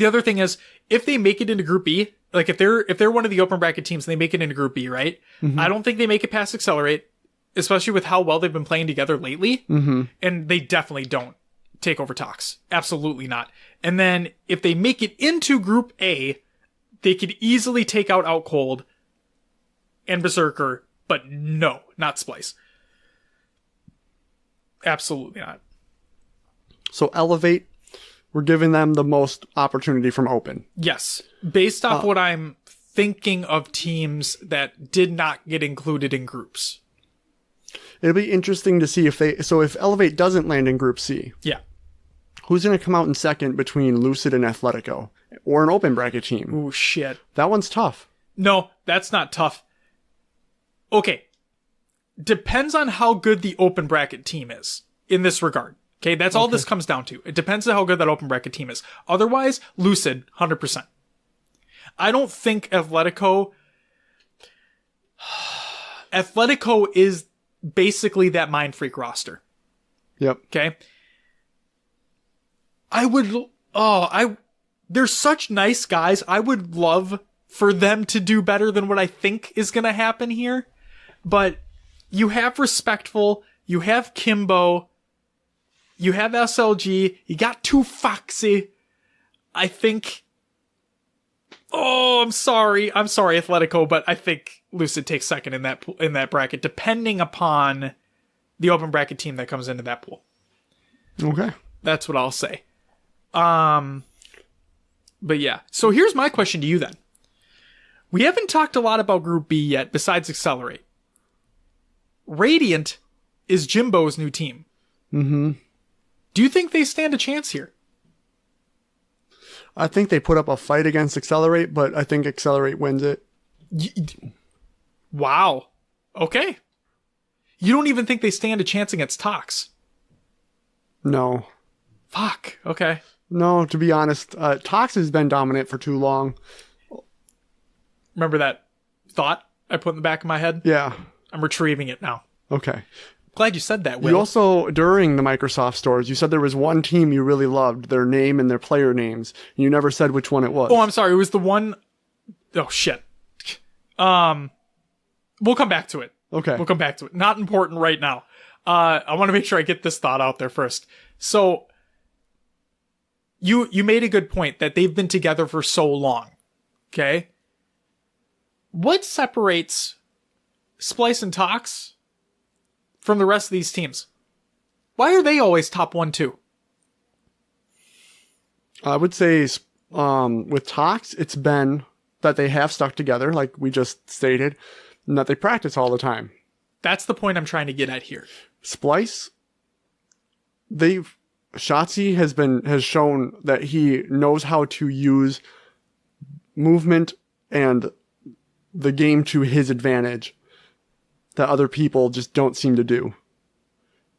Speaker 1: other thing is, if they make it into Group B, like if they're one of the open bracket teams and they make it into Group B, right? Mm-hmm. I don't think they make it past Accelerate, especially with how well they've been playing together lately.
Speaker 2: Mm-hmm.
Speaker 1: And they definitely don't take over Tox. Absolutely not. And then if they make it into Group A, they could easily take out Outcold and Berserker, but no, not Splice. Absolutely not.
Speaker 2: So Elevate, we're giving them the most opportunity from open.
Speaker 1: Yes. Based off what I'm thinking of teams that did not get included in groups.
Speaker 2: It'll be interesting to see if Elevate doesn't land in Group C.
Speaker 1: Yeah.
Speaker 2: Who's going to come out in second between Lucid and Athletico? Or an open bracket team?
Speaker 1: Oh, shit.
Speaker 2: That one's tough.
Speaker 1: No, that's not tough. Okay. Depends on how good the open bracket team is in this regard. Okay, that's all this comes down to. It depends on how good that open bracket team is. Otherwise, Lucid, 100%. I don't think Athletico is basically that Mind Freak roster.
Speaker 2: Yep.
Speaker 1: Okay. They're such nice guys. I would love for them to do better than what I think is going to happen here. But you have Respectful, you have Kimbo, you have SLG, you got 2 Foxy. I think... Oh, I'm sorry, Athletico, but I think Lucid takes second in that bracket, depending upon the open bracket team that comes into that pool.
Speaker 2: Okay.
Speaker 1: That's what I'll say. But yeah. So here's my question to you then. We haven't talked a lot about Group B yet, besides Accelerate. Radiant is Jimbo's new team.
Speaker 2: Mm-hmm.
Speaker 1: Do you think they stand a chance here?
Speaker 2: I think they put up a fight against Accelerate, but I think Accelerate wins it.
Speaker 1: Wow. Okay. You don't even think they stand a chance against Tox?
Speaker 2: No.
Speaker 1: Fuck. Okay.
Speaker 2: No, to be honest, Tox has been dominant for too long.
Speaker 1: Remember that thought I put in the back of my head?
Speaker 2: Yeah.
Speaker 1: I'm retrieving it now.
Speaker 2: Okay.
Speaker 1: Glad you said that, Will.
Speaker 2: You also, during the Microsoft stores, you said there was one team you really loved, their name and their player names. And you never said which one it was.
Speaker 1: Oh, I'm sorry. It was the one... Oh, shit. We'll come back to it.
Speaker 2: Okay.
Speaker 1: We'll come back to it. Not important right now. I want to make sure I get this thought out there first. So, you made a good point that they've been together for so long. Okay? What separates Splice and Tox from the rest of these teams? Why are they always top 1-2?
Speaker 2: I would say with Tox, it's been that they have stuck together, like we just stated, and that they practice all the time.
Speaker 1: That's the point I'm trying to get at here.
Speaker 2: Splice, Shotzi has shown that he knows how to use movement and the game to his advantage that other people just don't seem to do.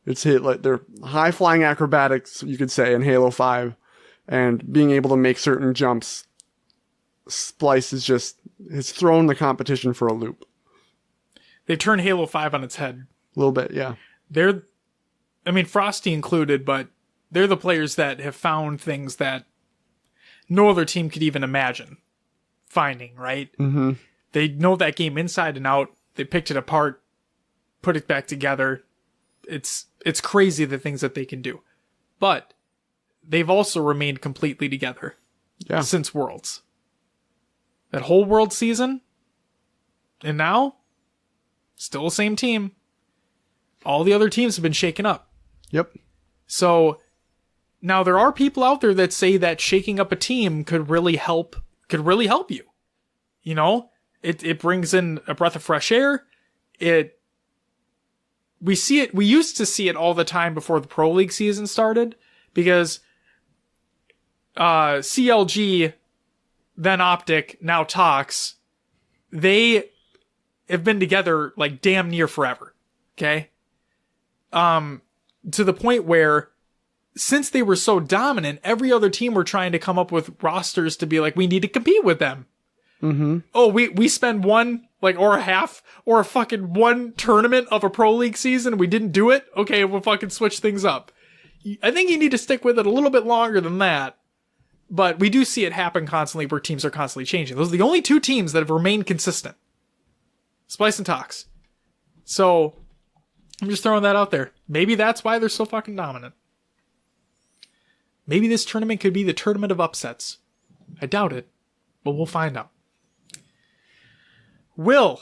Speaker 2: It's like their high flying acrobatics, you could say, in Halo 5, and being able to make certain jumps. Splice has thrown the competition for a loop.
Speaker 1: They've turned Halo 5 on its head.
Speaker 2: A little bit, yeah.
Speaker 1: Frosty included, but they're the players that have found things that no other team could even imagine finding, right?
Speaker 2: Mm-hmm.
Speaker 1: They know that game inside and out. They picked it apart, put it back together. It's crazy the things that they can do. But they've also remained completely together since Worlds. That whole World season, and now, still the same team. All the other teams have been shaken up.
Speaker 2: Yep.
Speaker 1: So, now there are people out there that say that shaking up a team could really help you. You know? It brings in a breath of fresh air. We used to see it all the time before the Pro League season started, because CLG, then Optic, now Tox, they have been together like damn near forever. Okay? To the point where, since they were so dominant, every other team were trying to come up with rosters to be like, we need to compete with them.
Speaker 2: Mm-hmm.
Speaker 1: Oh, we spend one, or a half, or a fucking one tournament of a Pro League season, we didn't do it? Okay, we'll fucking switch things up. I think you need to stick with it a little bit longer than that. But we do see it happen constantly, where teams are constantly changing. Those are the only two teams that have remained consistent. Splice and Tox. So, I'm just throwing that out there. Maybe that's why they're so fucking dominant. Maybe this tournament could be the tournament of upsets. I doubt it, but we'll find out. Will.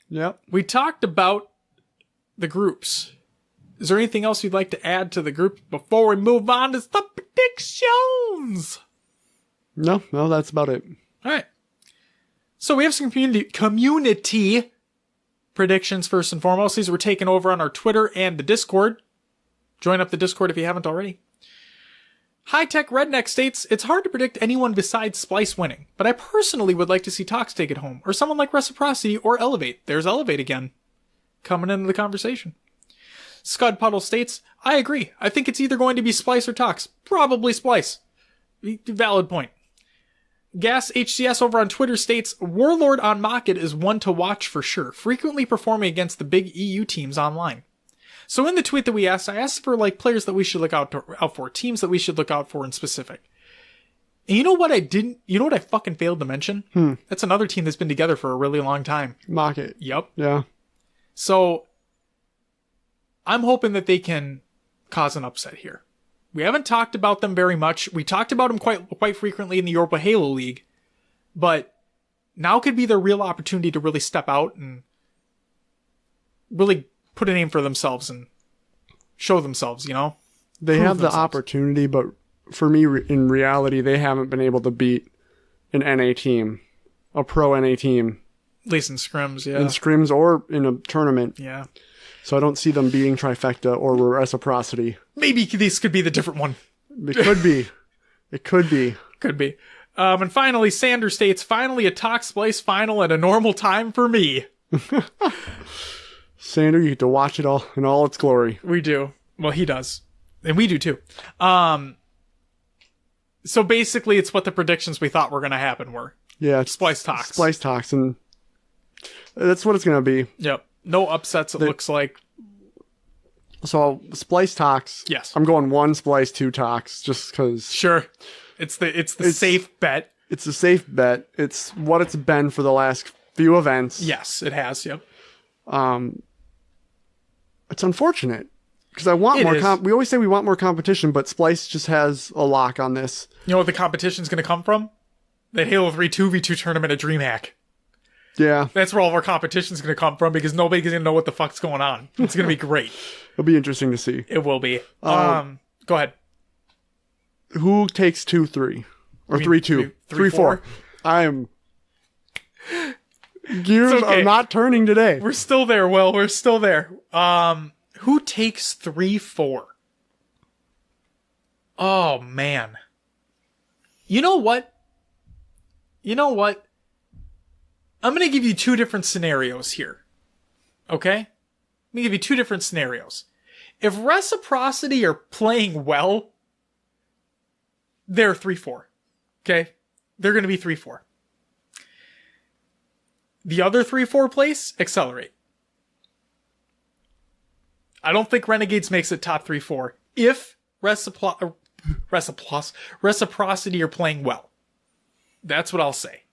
Speaker 2: Yep.
Speaker 1: We talked about the groups. Is there anything else you'd like to add to the group before we move on to the predictions?
Speaker 2: No, that's about it.
Speaker 1: All right. So we have some community predictions first and foremost. These were taken over on our Twitter and the Discord. Join up the Discord if you haven't already. High Tech Redneck states, it's hard to predict anyone besides Splice winning, but I personally would like to see Tox take it home, or someone like Reciprocity or Elevate. There's Elevate again, coming into the conversation. Scud Puddle states, I agree. I think it's either going to be Splice or Tox. Probably Splice. Valid point. Gas HCS over on Twitter states, Warlord on Mocket is one to watch for sure, frequently performing against the big EU teams online. So in the tweet that we asked, I asked for players that we should look out for, teams that we should look out for in specific. And you know what I fucking failed to mention? That's another team that's been together for a really long time.
Speaker 2: Mocket.
Speaker 1: Yep.
Speaker 2: Yeah.
Speaker 1: So I'm hoping that they can cause an upset here. We haven't talked about them very much. We talked about them quite frequently in the Europa Halo League, but now could be their real opportunity to really step out and really put a name for themselves and show themselves,
Speaker 2: They have the opportunity, but for me, in reality, they haven't been able to beat an NA team, a pro NA team.
Speaker 1: At least in scrims, yeah.
Speaker 2: In scrims or in a tournament.
Speaker 1: Yeah.
Speaker 2: So I don't see them beating Trifecta or Reciprocity.
Speaker 1: Maybe this could be the different one.
Speaker 2: It could be. It could be.
Speaker 1: Could be. And finally, Sander states, finally a Tox Splice final at a normal time for me.
Speaker 2: Sander, you get to watch it all in all its glory.
Speaker 1: We do. Well, he does. And we do too. So basically, it's what the predictions we thought were going to happen were.
Speaker 2: Yeah.
Speaker 1: Splice Tox.
Speaker 2: Splice Tox. And that's what it's going to be.
Speaker 1: Yep. No upsets, it looks like.
Speaker 2: So, Splice Tox.
Speaker 1: Yes.
Speaker 2: I'm going 1 Splice, 2 Tox, just because.
Speaker 1: Sure. It's the safe bet.
Speaker 2: It's a safe bet. It's what it's been for the last few events.
Speaker 1: Yes, it has. Yep.
Speaker 2: It's unfortunate because I want more. We always say we want more competition, but Splice just has a lock on this.
Speaker 1: You know what the competition's going to come from? The Halo 3 2v2 tournament at DreamHack.
Speaker 2: Yeah.
Speaker 1: That's where all of our competition's going to come from, because nobody's going to know what the fuck's going on. It's going to be great.
Speaker 2: It'll be interesting to see.
Speaker 1: It will be. Go ahead.
Speaker 2: Who takes 2-3? Or 3-2? 3-4. I am... Gears are not turning today.
Speaker 1: We're still there, Will. We're still there. Who takes 3-4? Oh, man. You know what? I'm going to give you two different scenarios here. Okay? Let me give you two different scenarios. If Reciprocity are playing well, they're 3-4. Okay? They're going to be 3-4. The other 3-4 place, Accelerate. I don't think Renegades makes it top 3-4 if Reciprocity are playing well. That's what I'll say.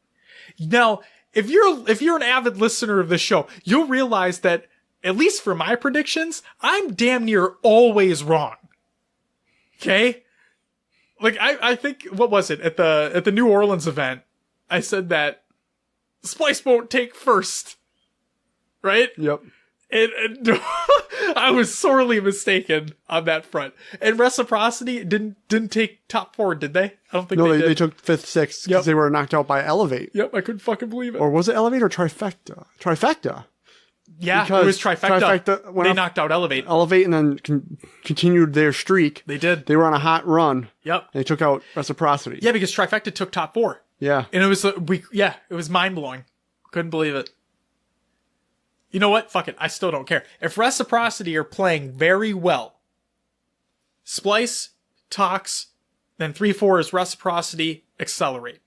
Speaker 1: Now, if you're an avid listener of the show, you'll realize that, at least for my predictions, I'm damn near always wrong. Okay? Like, I think, what was it? At the New Orleans event, I said that Splice won't take first. Right?
Speaker 2: Yep.
Speaker 1: And I was sorely mistaken on that front. And Reciprocity didn't take top 4, did they? I don't think they did.
Speaker 2: They took 5th, 6th because they were knocked out by Elevate.
Speaker 1: Yep, I couldn't fucking believe it.
Speaker 2: Or was it Elevate or Trifecta? Trifecta.
Speaker 1: Yeah,
Speaker 2: because
Speaker 1: it was Trifecta. They knocked out Elevate.
Speaker 2: Elevate and then continued their streak.
Speaker 1: They did.
Speaker 2: They were on a hot run.
Speaker 1: Yep.
Speaker 2: They took out Reciprocity.
Speaker 1: Yeah, because Trifecta took top 4.
Speaker 2: Yeah.
Speaker 1: And it was mind-blowing. Couldn't believe it. You know what? Fuck it. I still don't care. If Reciprocity are playing very well, Splice, Tox, then 3-4 is Reciprocity, Accelerate.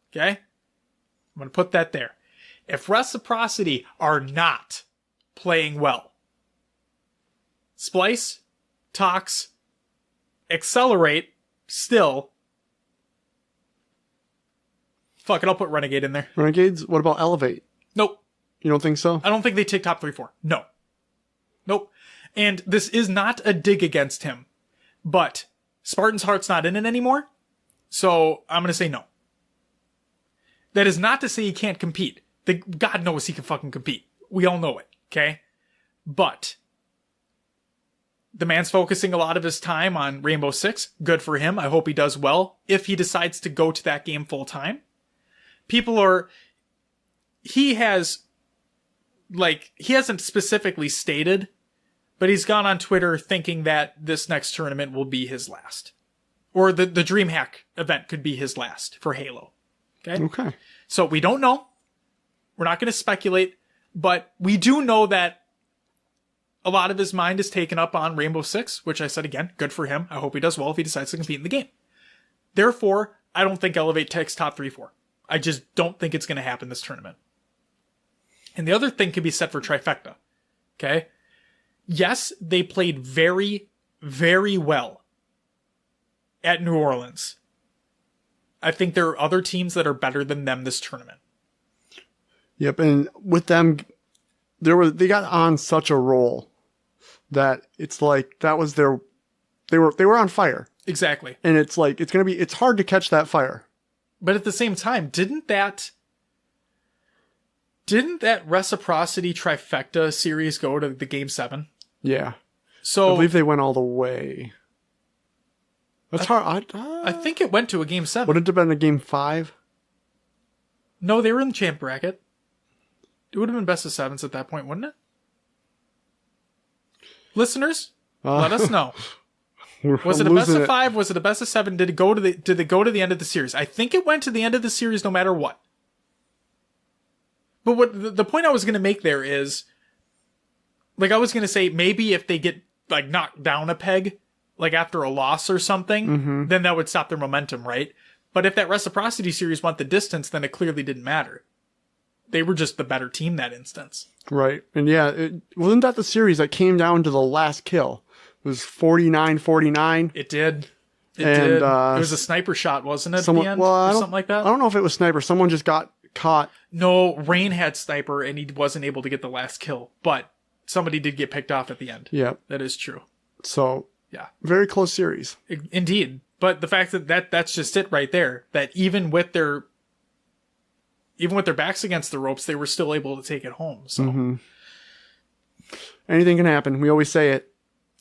Speaker 1: Okay? I'm going to put that there. If Reciprocity are not playing well, Splice, Tox, Accelerate, still. Fuck it, I'll put Renegade in there.
Speaker 2: Renegades? What about Elevate?
Speaker 1: Nope.
Speaker 2: You don't think so?
Speaker 1: I don't think they take top 3-4. No. Nope. And this is not a dig against him, but Spartan's heart's not in it anymore, so I'm going to say no. That is not to say he can't compete. God knows he can fucking compete. We all know it, okay? But the man's focusing a lot of his time on Rainbow Six. Good for him. I hope he does well if he decides to go to that game full time. He hasn't specifically stated, but he's gone on Twitter thinking that this next tournament will be his last. Or the DreamHack event could be his last for Halo. Okay? So we don't know. We're not going to speculate, but we do know that a lot of his mind is taken up on Rainbow Six, which I said again, good for him. I hope he does well if he decides to compete in the game. Therefore, I don't think Elevate takes top 3-4. I just don't think it's going to happen this tournament. And the other thing can be said for Trifecta. Okay? Yes, they played very, very well at New Orleans. I think there are other teams that are better than them this tournament.
Speaker 2: Yep, and with them, they got on such a roll that it's like that was they were on fire.
Speaker 1: Exactly.
Speaker 2: And it's like it's hard to catch that fire.
Speaker 1: But at the same time, didn't that Reciprocity Trifecta series go to the Game 7?
Speaker 2: Yeah.
Speaker 1: So
Speaker 2: I believe they went all the way. That's hard.
Speaker 1: I think it went to a Game 7.
Speaker 2: Would it have been a Game 5?
Speaker 1: No, they were in the champ bracket. It would have been best of 7s at that point, wouldn't it? Listeners, let us know. Was it a best of 5? Was it a best of 7? Did it go to the end of the series? I think it went to the end of the series no matter what. But what the point I was going to make there is, like, I was going to say maybe if they get like knocked down a peg, like after a loss or something, then that would stop their momentum, right? But if that Reciprocity series went the distance, then it clearly didn't matter. They were just the better team that instance.
Speaker 2: Right. And yeah, wasn't that the series that came down to the last kill? It was 49-49.
Speaker 1: It did. It did. It was a sniper shot, wasn't it, at the end? Or something like that?
Speaker 2: I don't know if it was sniper. Someone just got caught.
Speaker 1: No, Rain had sniper, and he wasn't able to get the last kill. But somebody did get picked off at the end. Yeah. That is true.
Speaker 2: So,
Speaker 1: yeah.
Speaker 2: Very close series.
Speaker 1: Indeed. But the fact that's just it right there. That even with their backs against the ropes, they were still able to take it home. So
Speaker 2: anything can happen. We always say it.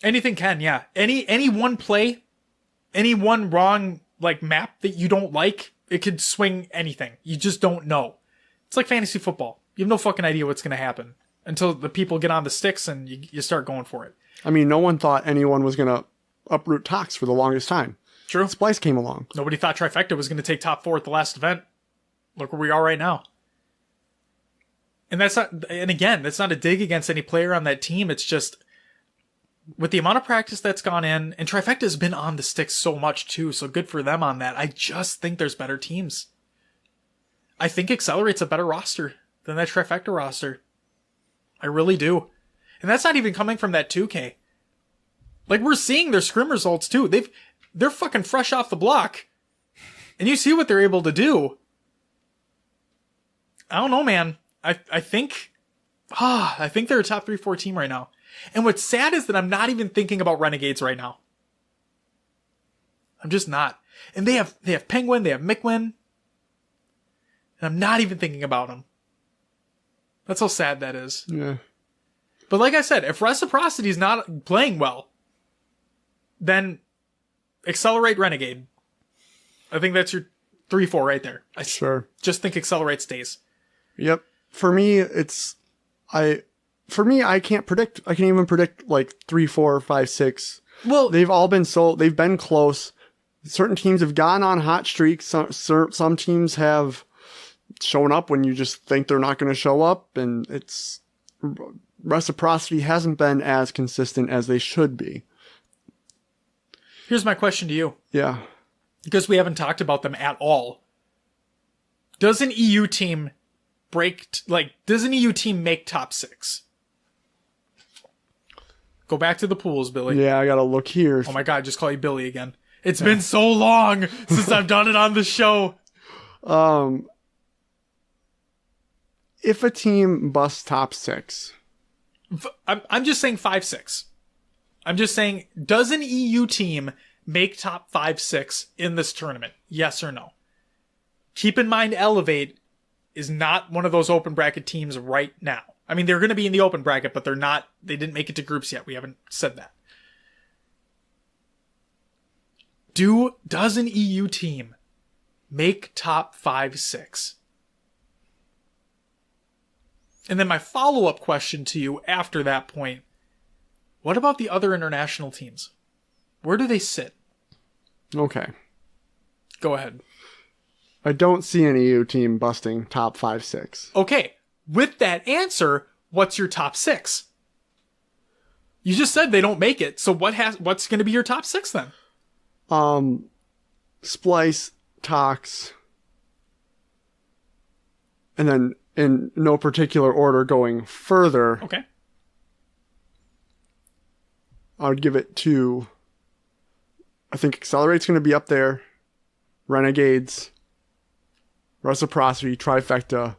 Speaker 1: Anything can, yeah. Any one play, any one wrong like map that you don't like, it could swing anything. You just don't know. It's like fantasy football. You have no fucking idea what's going to happen until the people get on the sticks and you start going for it.
Speaker 2: I mean, no one thought anyone was going to uproot Tox for the longest time.
Speaker 1: True.
Speaker 2: Splice came along.
Speaker 1: Nobody thought Trifecta was going to take top 4 at the last event. Look where we are right now. And that's not a dig against any player on that team. It's just with the amount of practice that's gone in, and Trifecta's been on the sticks so much too, so good for them on that. I just think there's better teams. I think Accelerate's a better roster than that Trifecta roster. I really do. And that's not even coming from that 2K. Like, we're seeing their scrim results too. They're fucking fresh off the block. And you see what they're able to do. I don't know, man. I think they're a top 3-4 team right now. And what's sad is that I'm not even thinking about Renegades right now. I'm just not. And they have Penguin, they have Mickwin. And I'm not even thinking about them. That's how sad that is.
Speaker 2: Yeah.
Speaker 1: But like I said, if Reciprocity's not playing well, then Accelerate Renegade. I think that's your 3-4 right there. I just think Accelerate stays.
Speaker 2: Yep. For me, I can't predict. I can't even predict like 3, 4, 5, 6.
Speaker 1: Well,
Speaker 2: they've been close. Certain teams have gone on hot streaks. Some teams have shown up when you just think they're not going to show up, and Reciprocity hasn't been as consistent as they should be.
Speaker 1: Here's my question to you.
Speaker 2: Yeah.
Speaker 1: Because we haven't talked about them at all. Does an EU team make top 6? Go back to the pools, Billy.
Speaker 2: Yeah, I gotta look here.
Speaker 1: Oh my god, just call you Billy again. It's been so long since I've done it on the show.
Speaker 2: If a team busts top 6.
Speaker 1: I'm just saying 5-6. I'm just saying, does an EU team make top 5-6 in this tournament? Yes or no? Keep in mind, Elevate is not one of those open bracket teams right now. I mean, they're going to be in the open bracket, but they didn't make it to groups yet. We haven't said that. Does an EU team make top 5-6? And then my follow-up question to you after that point, what about the other international teams? Where do they sit?
Speaker 2: Okay.
Speaker 1: Go ahead.
Speaker 2: I don't see an EU team busting top 5-6.
Speaker 1: Okay. With that answer, what's your top 6? You just said they don't make it, so what's going to be your top 6 then?
Speaker 2: Splice, Tox, and then in no particular order going further.
Speaker 1: Okay.
Speaker 2: I would give it to, I think Accelerate's going to be up there. Renegades, Reciprocity, Trifecta.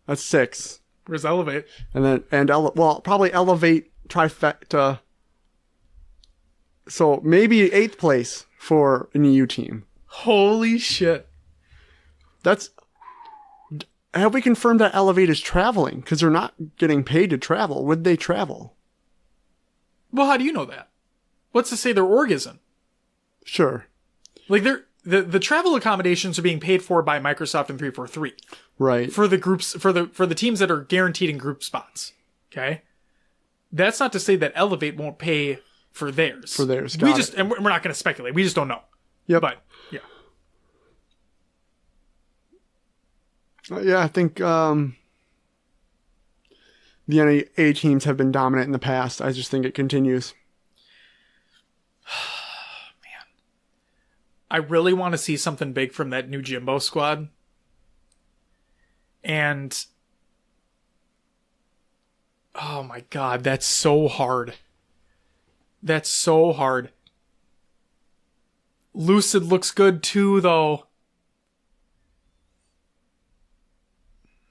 Speaker 2: That's 6.
Speaker 1: Where's Elevate?
Speaker 2: Probably Elevate, Trifecta. So maybe 8th place for an EU team.
Speaker 1: Holy shit.
Speaker 2: Have we confirmed that Elevate is traveling? Because they're not getting paid to travel. Would they travel?
Speaker 1: Well, how do you know that? What's to say their org isn't?
Speaker 2: Sure.
Speaker 1: Like the travel accommodations are being paid for by Microsoft and 343.
Speaker 2: Right.
Speaker 1: For the groups, for the teams that are guaranteed in group spots. Okay? That's not to say that Elevate won't pay for theirs.
Speaker 2: For theirs.
Speaker 1: And we're not going to speculate. We just don't know.
Speaker 2: Yep.
Speaker 1: But, yeah.
Speaker 2: Yeah, I think the NA teams have been dominant in the past. I just think it continues.
Speaker 1: Man. I really want to see something big from that new Jimbo squad. And oh my god, that's so hard. That's so hard. Lucid looks good too, though.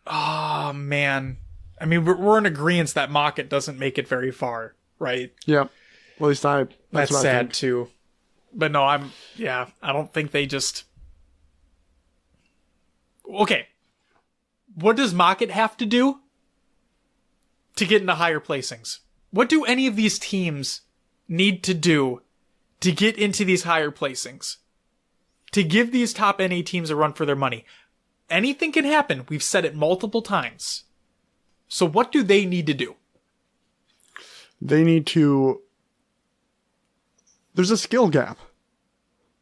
Speaker 1: Oh, man. I mean, we're in agreement that Mocket doesn't make it very far, right?
Speaker 2: Yep. Well, at least
Speaker 1: that's sad too. But no, I don't think they just... Okay. What does Mocket have to do to get into higher placings? What do any of these teams need to do to get into these higher placings? To give these top NA teams a run for their money? Anything can happen. We've said it multiple times. So what do they need to do?
Speaker 2: They need to... There's a skill gap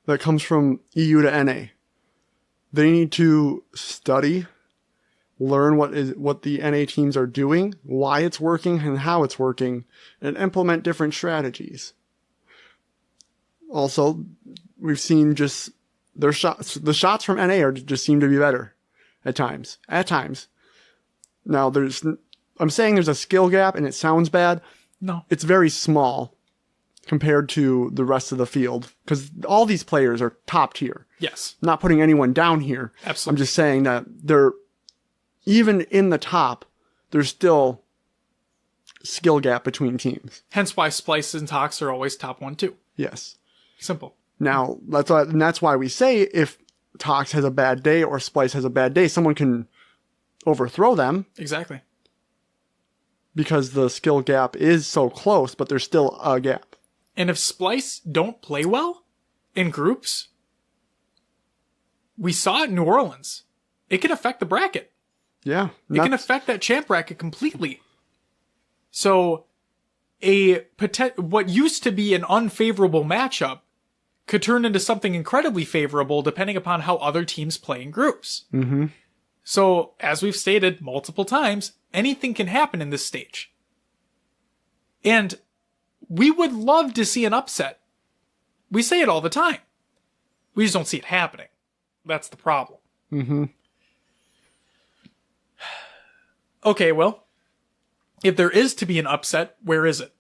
Speaker 2: that comes from EU to NA. They need to study learn what the NA teams are doing, why it's working, and how it's working, and implement different strategies. Also, we've seen just the shots from NA just seem to be better at times. Now, I'm saying there's a skill gap, and it sounds bad.
Speaker 1: No.
Speaker 2: It's very small compared to the rest of the field, because all these players are top tier.
Speaker 1: Yes.
Speaker 2: Not putting anyone down here.
Speaker 1: Absolutely.
Speaker 2: I'm just saying that they're, even in the top, there's still skill gap between teams.
Speaker 1: Hence why Splice and Tox are always top 1, 2.
Speaker 2: Yes.
Speaker 1: Simple.
Speaker 2: Now, that's why we say if Tox has a bad day or Splice has a bad day, someone can overthrow them.
Speaker 1: Exactly.
Speaker 2: Because the skill gap is so close, but there's still a gap.
Speaker 1: And if Splice don't play well in groups, we saw it in New Orleans. It can affect the bracket.
Speaker 2: Yeah.
Speaker 1: It can affect that champ bracket completely. So what used to be an unfavorable matchup could turn into something incredibly favorable depending upon how other teams play in groups.
Speaker 2: Mm-hmm.
Speaker 1: So, as we've stated multiple times, anything can happen in this stage. And we would love to see an upset. We say it all the time. We just don't see it happening. That's the problem.
Speaker 2: Mm-hmm.
Speaker 1: Okay, well, if there is to be an upset, where is it?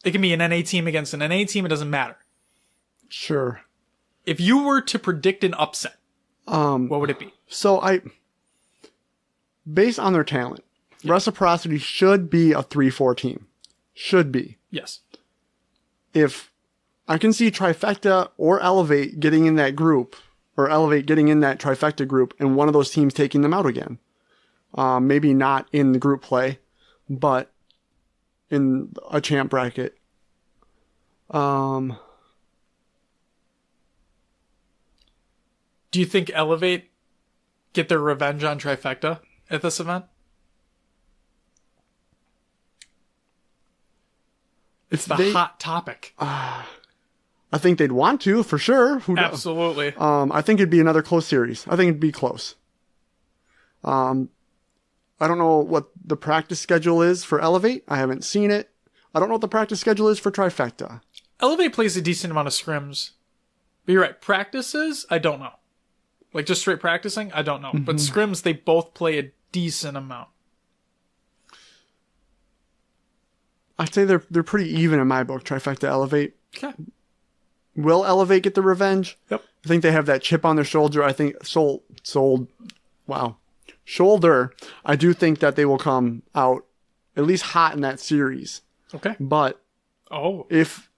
Speaker 1: It can be an NA team against an NA team. It doesn't matter.
Speaker 2: Sure.
Speaker 1: If you were to predict an upset, what would it be?
Speaker 2: So based on their talent, Reciprocity should be a 3-4 team. Should be.
Speaker 1: Yes.
Speaker 2: If I can see Trifecta or Elevate getting in that group, or Elevate getting in that Trifecta group, and one of those teams taking them out again. Maybe not in the group play, but in a champ bracket.
Speaker 1: Do you think Elevate get their revenge on Trifecta at this event? It's the hot topic.
Speaker 2: I think they'd want to, for sure.
Speaker 1: Absolutely.
Speaker 2: I think it'd be another close series. I think it'd be close. I don't know what the practice schedule is for Elevate. I haven't seen it. I don't know what the practice schedule is for Trifecta.
Speaker 1: Elevate plays a decent amount of scrims. But you're right. Practices, I don't know. Like just straight practicing, I don't know. Mm-hmm. But scrims, they both play a decent amount.
Speaker 2: I'd say they're pretty even in my book, Trifecta, Elevate.
Speaker 1: Okay.
Speaker 2: Will Elevate get the revenge?
Speaker 1: Yep.
Speaker 2: I think they have that chip on their shoulder. I think shoulder. I do think that they will come out at least hot in that series.
Speaker 1: Okay.
Speaker 2: But if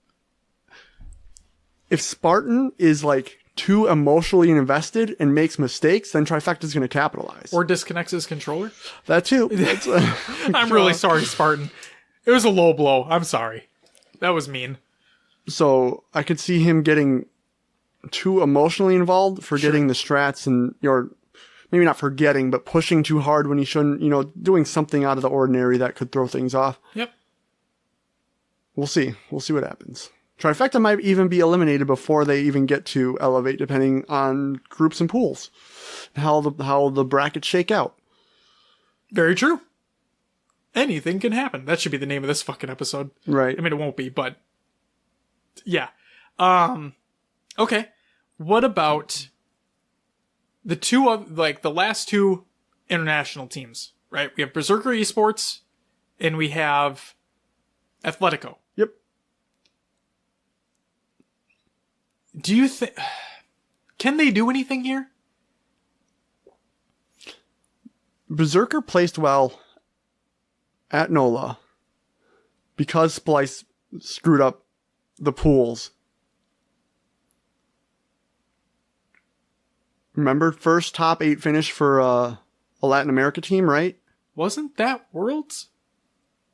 Speaker 2: Spartan is like too emotionally invested and makes mistakes, then Trifecta's going to capitalize.
Speaker 1: Or disconnects his controller.
Speaker 2: That too.
Speaker 1: I'm really sorry, Spartan. It was a low blow. I'm sorry. That was mean.
Speaker 2: So I could see him getting too emotionally involved, forgetting the strats, and maybe not forgetting, but pushing too hard when he shouldn't, doing something out of the ordinary that could throw things off.
Speaker 1: Yep.
Speaker 2: We'll see. We'll see what happens. Trifecta might even be eliminated before they even get to Elevate, depending on groups and pools. How the brackets shake out.
Speaker 1: Very true. Anything can happen. That should be the name of this fucking episode.
Speaker 2: Right.
Speaker 1: I mean, it won't be, but yeah. Okay. What about the last two international teams, right? We have Berserker Esports and we have Athletico.
Speaker 2: Yep.
Speaker 1: Do you think, can they do anything here?
Speaker 2: Berserker placed well at NOLA because Splice screwed up the pools. Remember, first top 8 finish for a Latin America team, right?
Speaker 1: Wasn't that Worlds?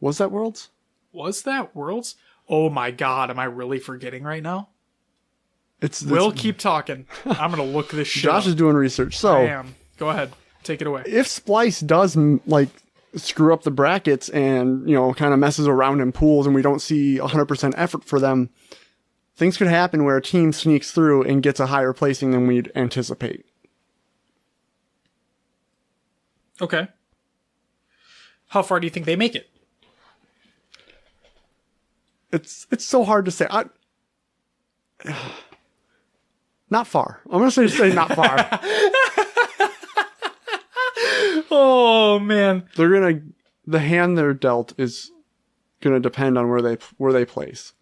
Speaker 2: Was that Worlds?
Speaker 1: Was that Worlds? Oh my god, am I really forgetting right now?
Speaker 2: We'll
Speaker 1: keep talking. I'm going to look this shit
Speaker 2: Josh
Speaker 1: up.
Speaker 2: is doing research, so...
Speaker 1: I am. Go ahead. Take it away.
Speaker 2: If Splice does, screw up the brackets and, kind of messes around in pools and we don't see 100% effort for them, things could happen where a team sneaks through and gets a higher placing than we'd anticipate.
Speaker 1: Okay. How far do you think they make it?
Speaker 2: It's so hard to say. Not far. I'm going to say not far.
Speaker 1: Oh, man.
Speaker 2: The hand they're dealt is going to depend on where they place.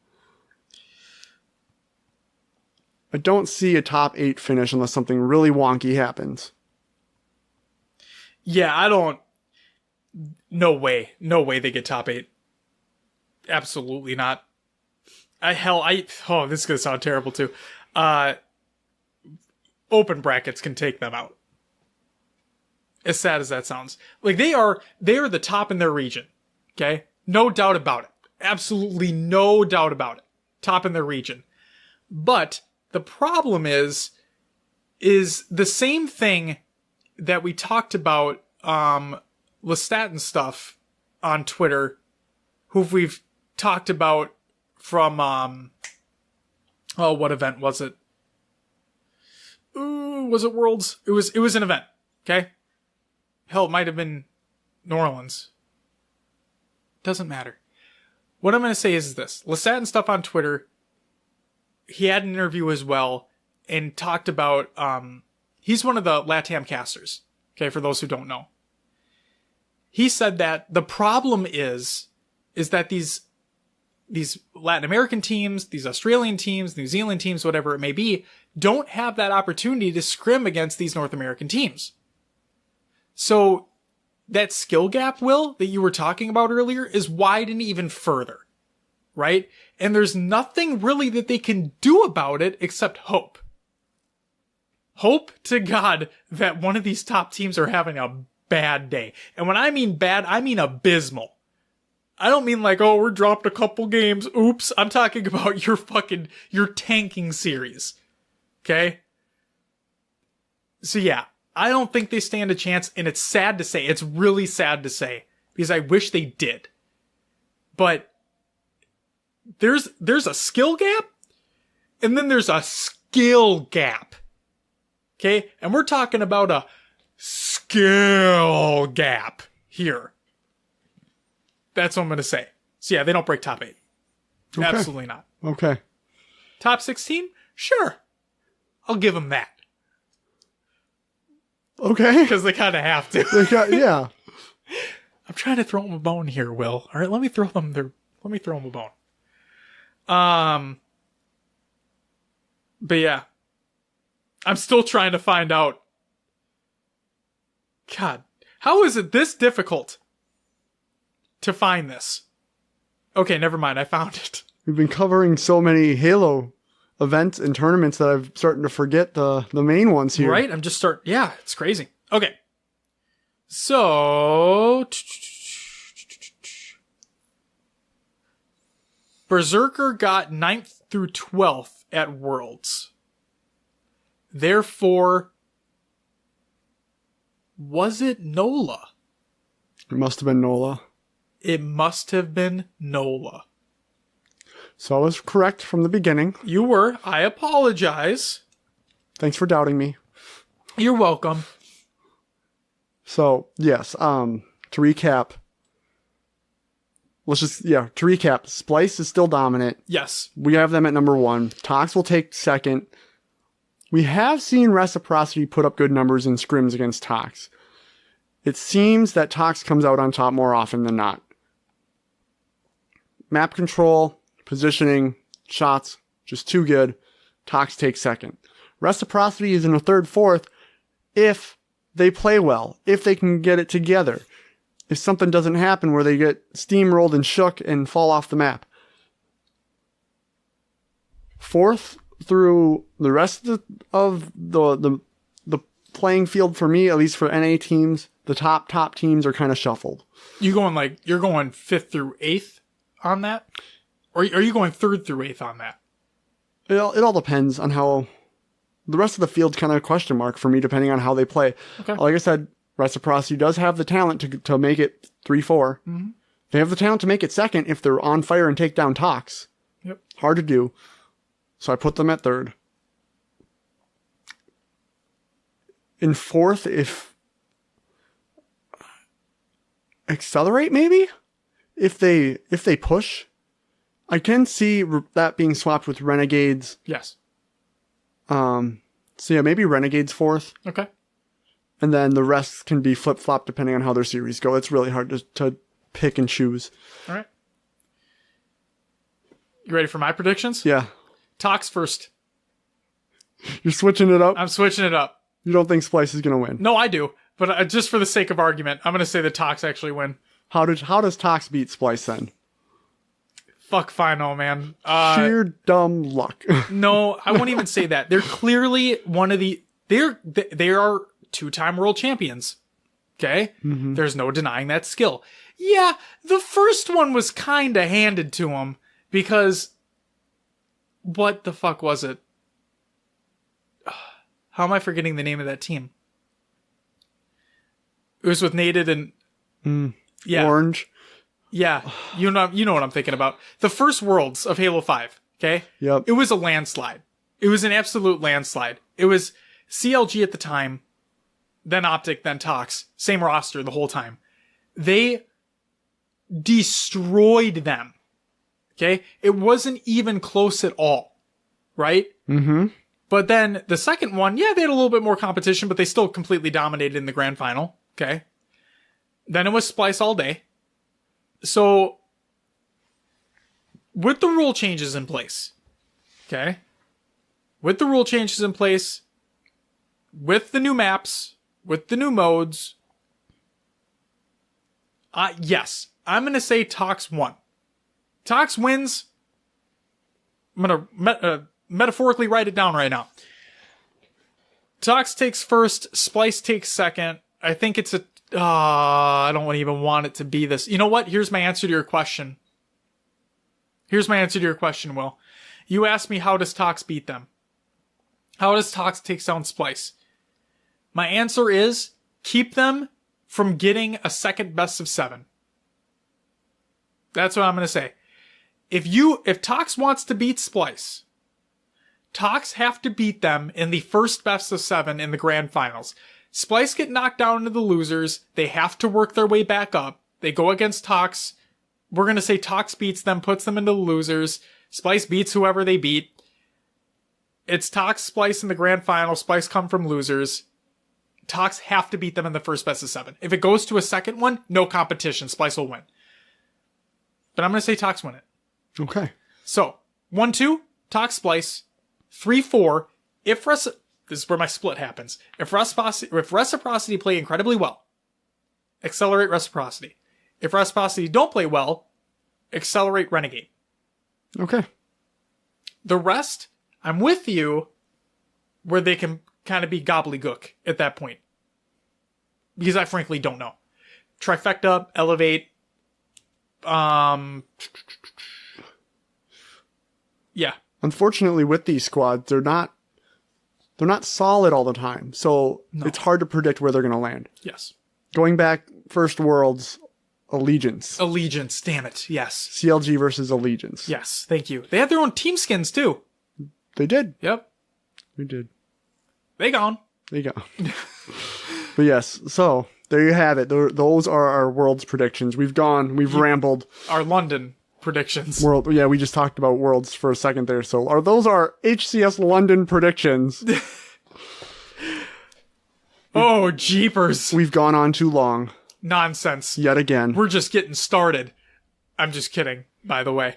Speaker 2: I don't see a top 8 finish unless something really wonky happens.
Speaker 1: Yeah, I don't. No way. No way they get top 8. Absolutely not. Oh, this is going to sound terrible too. Open brackets can take them out. As sad as that sounds. Like they are the top in their region. Okay? No doubt about it. Absolutely no doubt about it. Top in their region. But the problem is the same thing that we talked about, Lestat and stuff on Twitter, who we've talked about from, what event was it? Ooh, was it Worlds? It was an event. Okay? Hell, it might have been New Orleans. Doesn't matter. What I'm going to say is this. Lestat and stuff on Twitter, he had an interview as well and talked about, he's one of the LATAM casters. Okay, for those who don't know. He said that the problem is that these Latin American teams, these Australian teams, New Zealand teams, whatever it may be, don't have that opportunity to scrim against these North American teams. So that skill gap, Will, that you were talking about earlier is widened even further, right? And there's nothing really that they can do about it except hope. Hope to God that one of these top teams are having a bad day. And when I mean bad, I mean abysmal. I don't mean like, oh, we're dropped a couple games. Oops. I'm talking about your tanking series. Okay? So yeah, I don't think they stand a chance, and it's sad to say. It's really sad to say, because I wish they did. But there's a skill gap, and then there's a skill gap. Okay? And we're talking about a skill gap here. That's what I'm going to say. So yeah, they don't break top 8. Okay. Absolutely not.
Speaker 2: Okay.
Speaker 1: Top 16? Sure. I'll give them that.
Speaker 2: Okay.
Speaker 1: Because they kind of have to.
Speaker 2: Yeah.
Speaker 1: I'm trying to throw them a bone here, Will. All right, let me throw them a bone. But yeah. I'm still trying to find out. God, how is it this difficult to find this? Okay, never mind. I found it.
Speaker 2: We've been covering so many Halo events and tournaments that I'm starting to forget the main ones here.
Speaker 1: Right? Yeah, it's crazy. Okay. So, Berserker got 9th through 12th at Worlds. Therefore, was it NOLA?
Speaker 2: It must have been NOLA.
Speaker 1: It must have been NOLA.
Speaker 2: So I was correct from the beginning.
Speaker 1: You were. I apologize.
Speaker 2: Thanks for doubting me.
Speaker 1: You're welcome.
Speaker 2: So, yes, to recap. To recap, Splice is still dominant.
Speaker 1: Yes.
Speaker 2: We have them at number 1. Tox will take second. We have seen Reciprocity put up good numbers in scrims against Tox. It seems that Tox comes out on top more often than not. Map control, positioning, shots, just too good. Tox takes second. Reciprocity is in a third, fourth if they play well, if they can get it together. If something doesn't happen where they get steamrolled and shook and fall off the map. Fourth through the rest of the playing field for me, at least for NA teams, the top teams are kind of shuffled. You're going
Speaker 1: 5th through 8th on that? Or are you going 3rd through 8th on that?
Speaker 2: It all depends on how the rest of the field's kind of a question mark for me, depending on how they play.
Speaker 1: Okay.
Speaker 2: Like I said, Reciprocity does have the talent to make it 3-4.
Speaker 1: Mm-hmm.
Speaker 2: They have the talent to make it second if they're on fire and take down Tox.
Speaker 1: Yep.
Speaker 2: Hard to do. So I put them at 3rd. In 4th, if Accelerate maybe? If they push. I can see that being swapped with Renegades.
Speaker 1: Yes.
Speaker 2: So yeah, maybe Renegades 4th.
Speaker 1: Okay.
Speaker 2: And then the rest can be flip-flop depending on how their series go. It's really hard to pick and choose.
Speaker 1: All right. You ready for my predictions?
Speaker 2: Yeah.
Speaker 1: Tox first.
Speaker 2: You're switching it up?
Speaker 1: I'm switching it up.
Speaker 2: You don't think Splice is going to win?
Speaker 1: No, I do. But just for the sake of argument, I'm going to say that Tox actually win.
Speaker 2: How does Tox beat Splice then?
Speaker 1: Fuck final, man.
Speaker 2: Sheer dumb luck.
Speaker 1: No, I won't even say that. They're clearly one of the... They are 2-time world champions. Okay? Mm-hmm. There's no denying that skill. Yeah, the first one was kind of handed to them because... What the fuck was it? How am I forgetting the name of that team? It was with Naded and... Yeah.
Speaker 2: Orange.
Speaker 1: Yeah, you know what I'm thinking about. The first Worlds of Halo 5, okay?
Speaker 2: Yep.
Speaker 1: It was a landslide. It was an absolute landslide. It was CLG at the time, then Optic, then Tox. Same roster the whole time. They destroyed them, okay? It wasn't even close at all, right?
Speaker 2: Mm-hmm.
Speaker 1: But then the second one, yeah, they had a little bit more competition, but they still completely dominated in the grand final, okay? Then it was Splice all day. So, with the rule changes in place, okay? With the rule changes in place, with the new maps, with the new modes, yes, I'm going to say Tox won. Tox wins. I'm going to metaphorically write it down right now. Tox takes first, Splice takes second. I think it's I don't even want it to be this. You know what? Here's my answer to your question. Will. You asked me, how does Tox beat them? How does Tox take down Splice? My answer is, keep them from getting a second best of 7. That's what I'm going to say. If Tox wants to beat Splice, Tox have to beat them in the first best of 7 in the grand finals. Splice get knocked down into the losers. They have to work their way back up. They go against Tox. We're going to say Tox beats them, puts them into the losers. Splice beats whoever they beat. It's Tox, Splice in the grand final. Splice come from losers. Tox have to beat them in the first best of 7. If it goes to a second one, no competition. Splice will win. But I'm going to say Tox win it.
Speaker 2: Okay.
Speaker 1: So, 1-2, Tox, Splice. 3-4, this is where my split happens. If Reciprocity play incredibly well, accelerate Reciprocity. If Reciprocity don't play well, accelerate Renegade.
Speaker 2: Okay.
Speaker 1: The rest, I'm with you, where they can kind of be gobbledygook at that point. Because I frankly don't know. Trifecta, Elevate, yeah.
Speaker 2: Unfortunately, with these squads, they're not solid all the time, so It's hard to predict where they're going to land.
Speaker 1: Yes.
Speaker 2: Going back, first Worlds, Allegiance.
Speaker 1: Allegiance, damn it, yes.
Speaker 2: CLG versus Allegiance.
Speaker 1: Yes, thank you. They had their own team skins, too.
Speaker 2: They did.
Speaker 1: Yep.
Speaker 2: We did.
Speaker 1: They gone.
Speaker 2: They gone. But yes, so there you have it. Those are our Worlds predictions. We've rambled.
Speaker 1: Our London predictions.
Speaker 2: Yeah, we just talked about Worlds for a second there. So those are HCS London predictions.
Speaker 1: Oh, jeepers.
Speaker 2: We've gone on too long.
Speaker 1: Nonsense.
Speaker 2: Yet again.
Speaker 1: We're just getting started. I'm just kidding, by the way.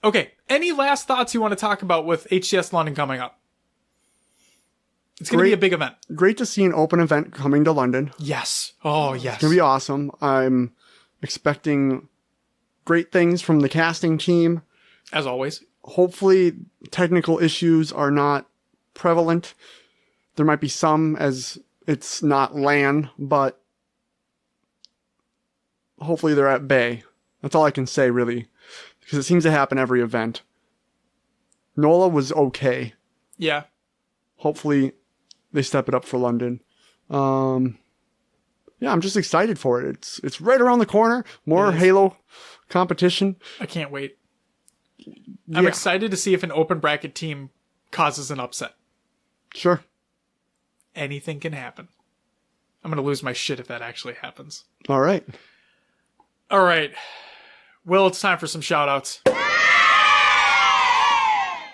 Speaker 1: Okay, any last thoughts you want to talk about with HCS London coming up? It's going to be a big event.
Speaker 2: Great to see an open event coming to London.
Speaker 1: Yes. Oh, yes.
Speaker 2: It's going to be awesome. I'm expecting great things from the casting team.
Speaker 1: As always.
Speaker 2: Hopefully, technical issues are not prevalent. There might be some, as it's not LAN, but hopefully they're at bay. That's all I can say, really. Because it seems to happen every event. NOLA was okay.
Speaker 1: Yeah.
Speaker 2: Hopefully they step it up for London. Yeah, I'm just excited for it. It's right around the corner. More Halo competition.
Speaker 1: I can't wait. I'm excited to see if an open bracket team causes an upset.
Speaker 2: Sure.
Speaker 1: Anything can happen. I'm going to lose my shit if that actually happens.
Speaker 2: All right.
Speaker 1: All right. Will, it's time for some shout-outs.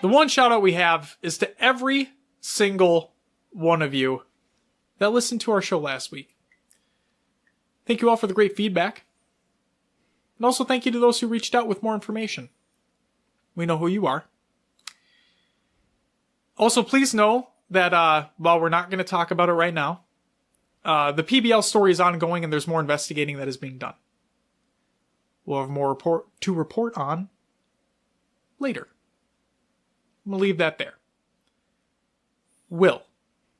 Speaker 1: The one shout-out we have is to every single one of you that listened to our show last week. Thank you all for the great feedback. And also thank you to those who reached out with more information. We know who you are. Also, please know that while we're not going to talk about it right now, the PBL story is ongoing and there's more investigating that is being done. We'll have more to report on later. I'm going to leave that there. Will.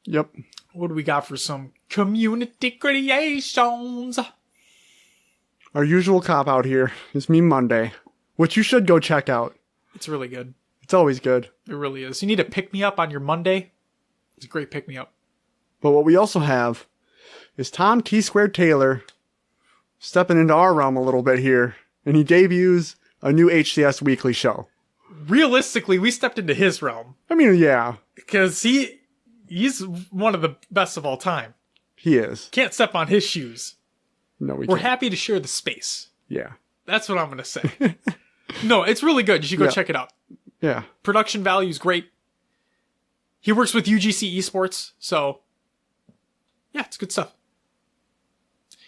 Speaker 2: Yep.
Speaker 1: What do we got for some community creations?
Speaker 2: Our usual cop-out here is Meme Monday, which you should go check out.
Speaker 1: It's really good.
Speaker 2: It's always good.
Speaker 1: It really is. You need to pick me up on your Monday. It's a great pick me up.
Speaker 2: But what we also have is Tom T Squared Taylor stepping into our realm a little bit here, and he debuts a new HCS weekly show.
Speaker 1: Realistically, we stepped into his realm.
Speaker 2: I mean, yeah.
Speaker 1: Because he's one of the best of all time.
Speaker 2: He is.
Speaker 1: Can't step on his shoes.
Speaker 2: No,
Speaker 1: We're happy to share the space.
Speaker 2: Yeah.
Speaker 1: That's what I'm going to say. No, it's really good. You should go check it out.
Speaker 2: Yeah.
Speaker 1: Production value is great. He works with UGC Esports, so yeah, it's good stuff.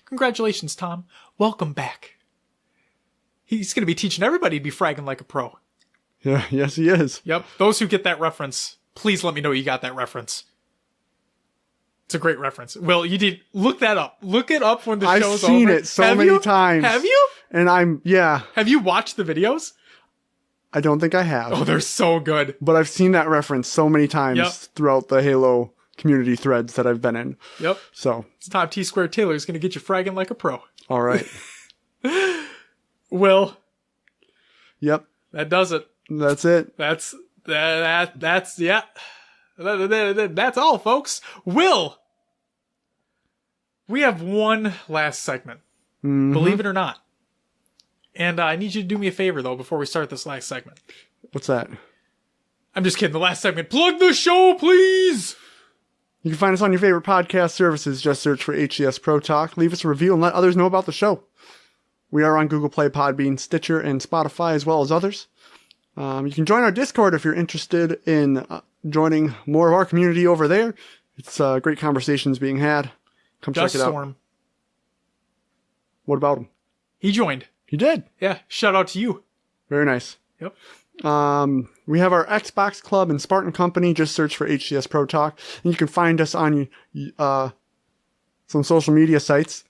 Speaker 1: Congratulations, Tom. Welcome back. He's going to be teaching everybody to be fragging like a pro.
Speaker 2: Yeah, yes, he is.
Speaker 1: Yep. Those who get that reference, please let me know you got that reference. It's a great reference. Well, you did look that up. Look it up when the show's over.
Speaker 2: I've seen it so many times.
Speaker 1: Have you?
Speaker 2: And
Speaker 1: Have you watched the videos?
Speaker 2: I don't think I have.
Speaker 1: Oh, they're so good.
Speaker 2: But I've seen that reference so many times throughout the Halo community threads that I've been in.
Speaker 1: Yep.
Speaker 2: So.
Speaker 1: It's Tom T Squared Taylor is going to get you fragging like a pro.
Speaker 2: All right.
Speaker 1: Will.
Speaker 2: Yep.
Speaker 1: That does it.
Speaker 2: That's it.
Speaker 1: That's yeah. That's all, folks. Will. We have one last segment. Mm-hmm. Believe it or not. And I need you to do me a favor, though, before we start this last segment.
Speaker 2: What's that?
Speaker 1: I'm just kidding. The last segment. Plug the show, please!
Speaker 2: You can find us on your favorite podcast services. Just search for HCS Pro Talk. Leave us a review and let others know about the show. We are on Google Play, Podbean, Stitcher, and Spotify, as well as others. You can join our Discord if you're interested in joining more of our community over there. It's great conversations being had. Come check it out.
Speaker 1: Storm.
Speaker 2: What about him?
Speaker 1: He joined.
Speaker 2: He did.
Speaker 1: Yeah. Shout out to you.
Speaker 2: Very nice.
Speaker 1: Yep.
Speaker 2: We have our Xbox Club and Spartan Company. Just search for HCS Pro Talk. And you can find us on some social media sites.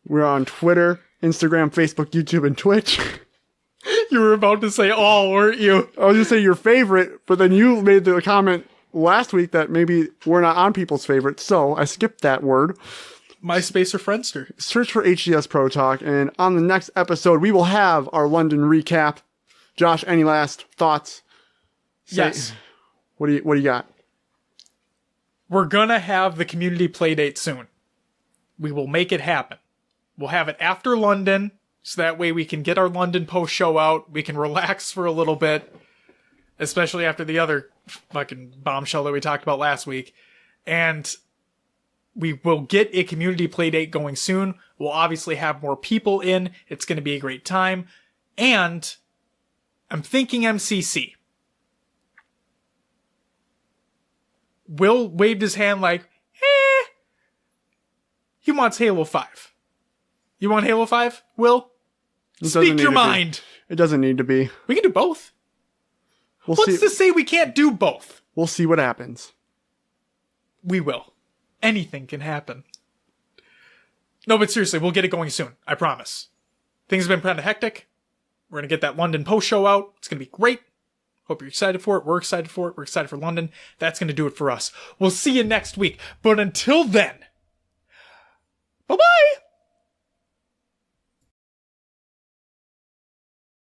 Speaker 2: We're on Twitter, Instagram, Facebook, YouTube, and Twitch.
Speaker 1: You were about to say all, weren't you?
Speaker 2: I was going to say your favorite, but then you made the comment last week that maybe we're not on people's favorites, so I skipped that word.
Speaker 1: MySpace or Friendster.
Speaker 2: Search for HCS Pro Talk, and on the next episode, we will have our London recap. Josh, any last thoughts?
Speaker 1: Yes.
Speaker 2: What do you got?
Speaker 1: We're gonna have the community playdate soon. We will make it happen. We'll have it after London, so that way we can get our London post show out. We can relax for a little bit, especially after the other fucking bombshell that we talked about last week. And we will get a community playdate going soon. We'll obviously have more people in. It's going to be a great time. And I'm thinking MCC. Will waved his hand like, he wants Halo 5. You want Halo 5, Will? Speak your mind.
Speaker 2: It doesn't need to be.
Speaker 1: We can do both. What's to say we can't do both?
Speaker 2: We'll see what happens.
Speaker 1: We will. Anything can happen. No, but seriously, we'll get it going soon. I promise. Things have been kind of hectic. We're going to get that London post show out. It's going to be great. Hope you're excited for it. We're excited for it. We're excited for London. That's going to do it for us. We'll see you next week. But until then, bye-bye!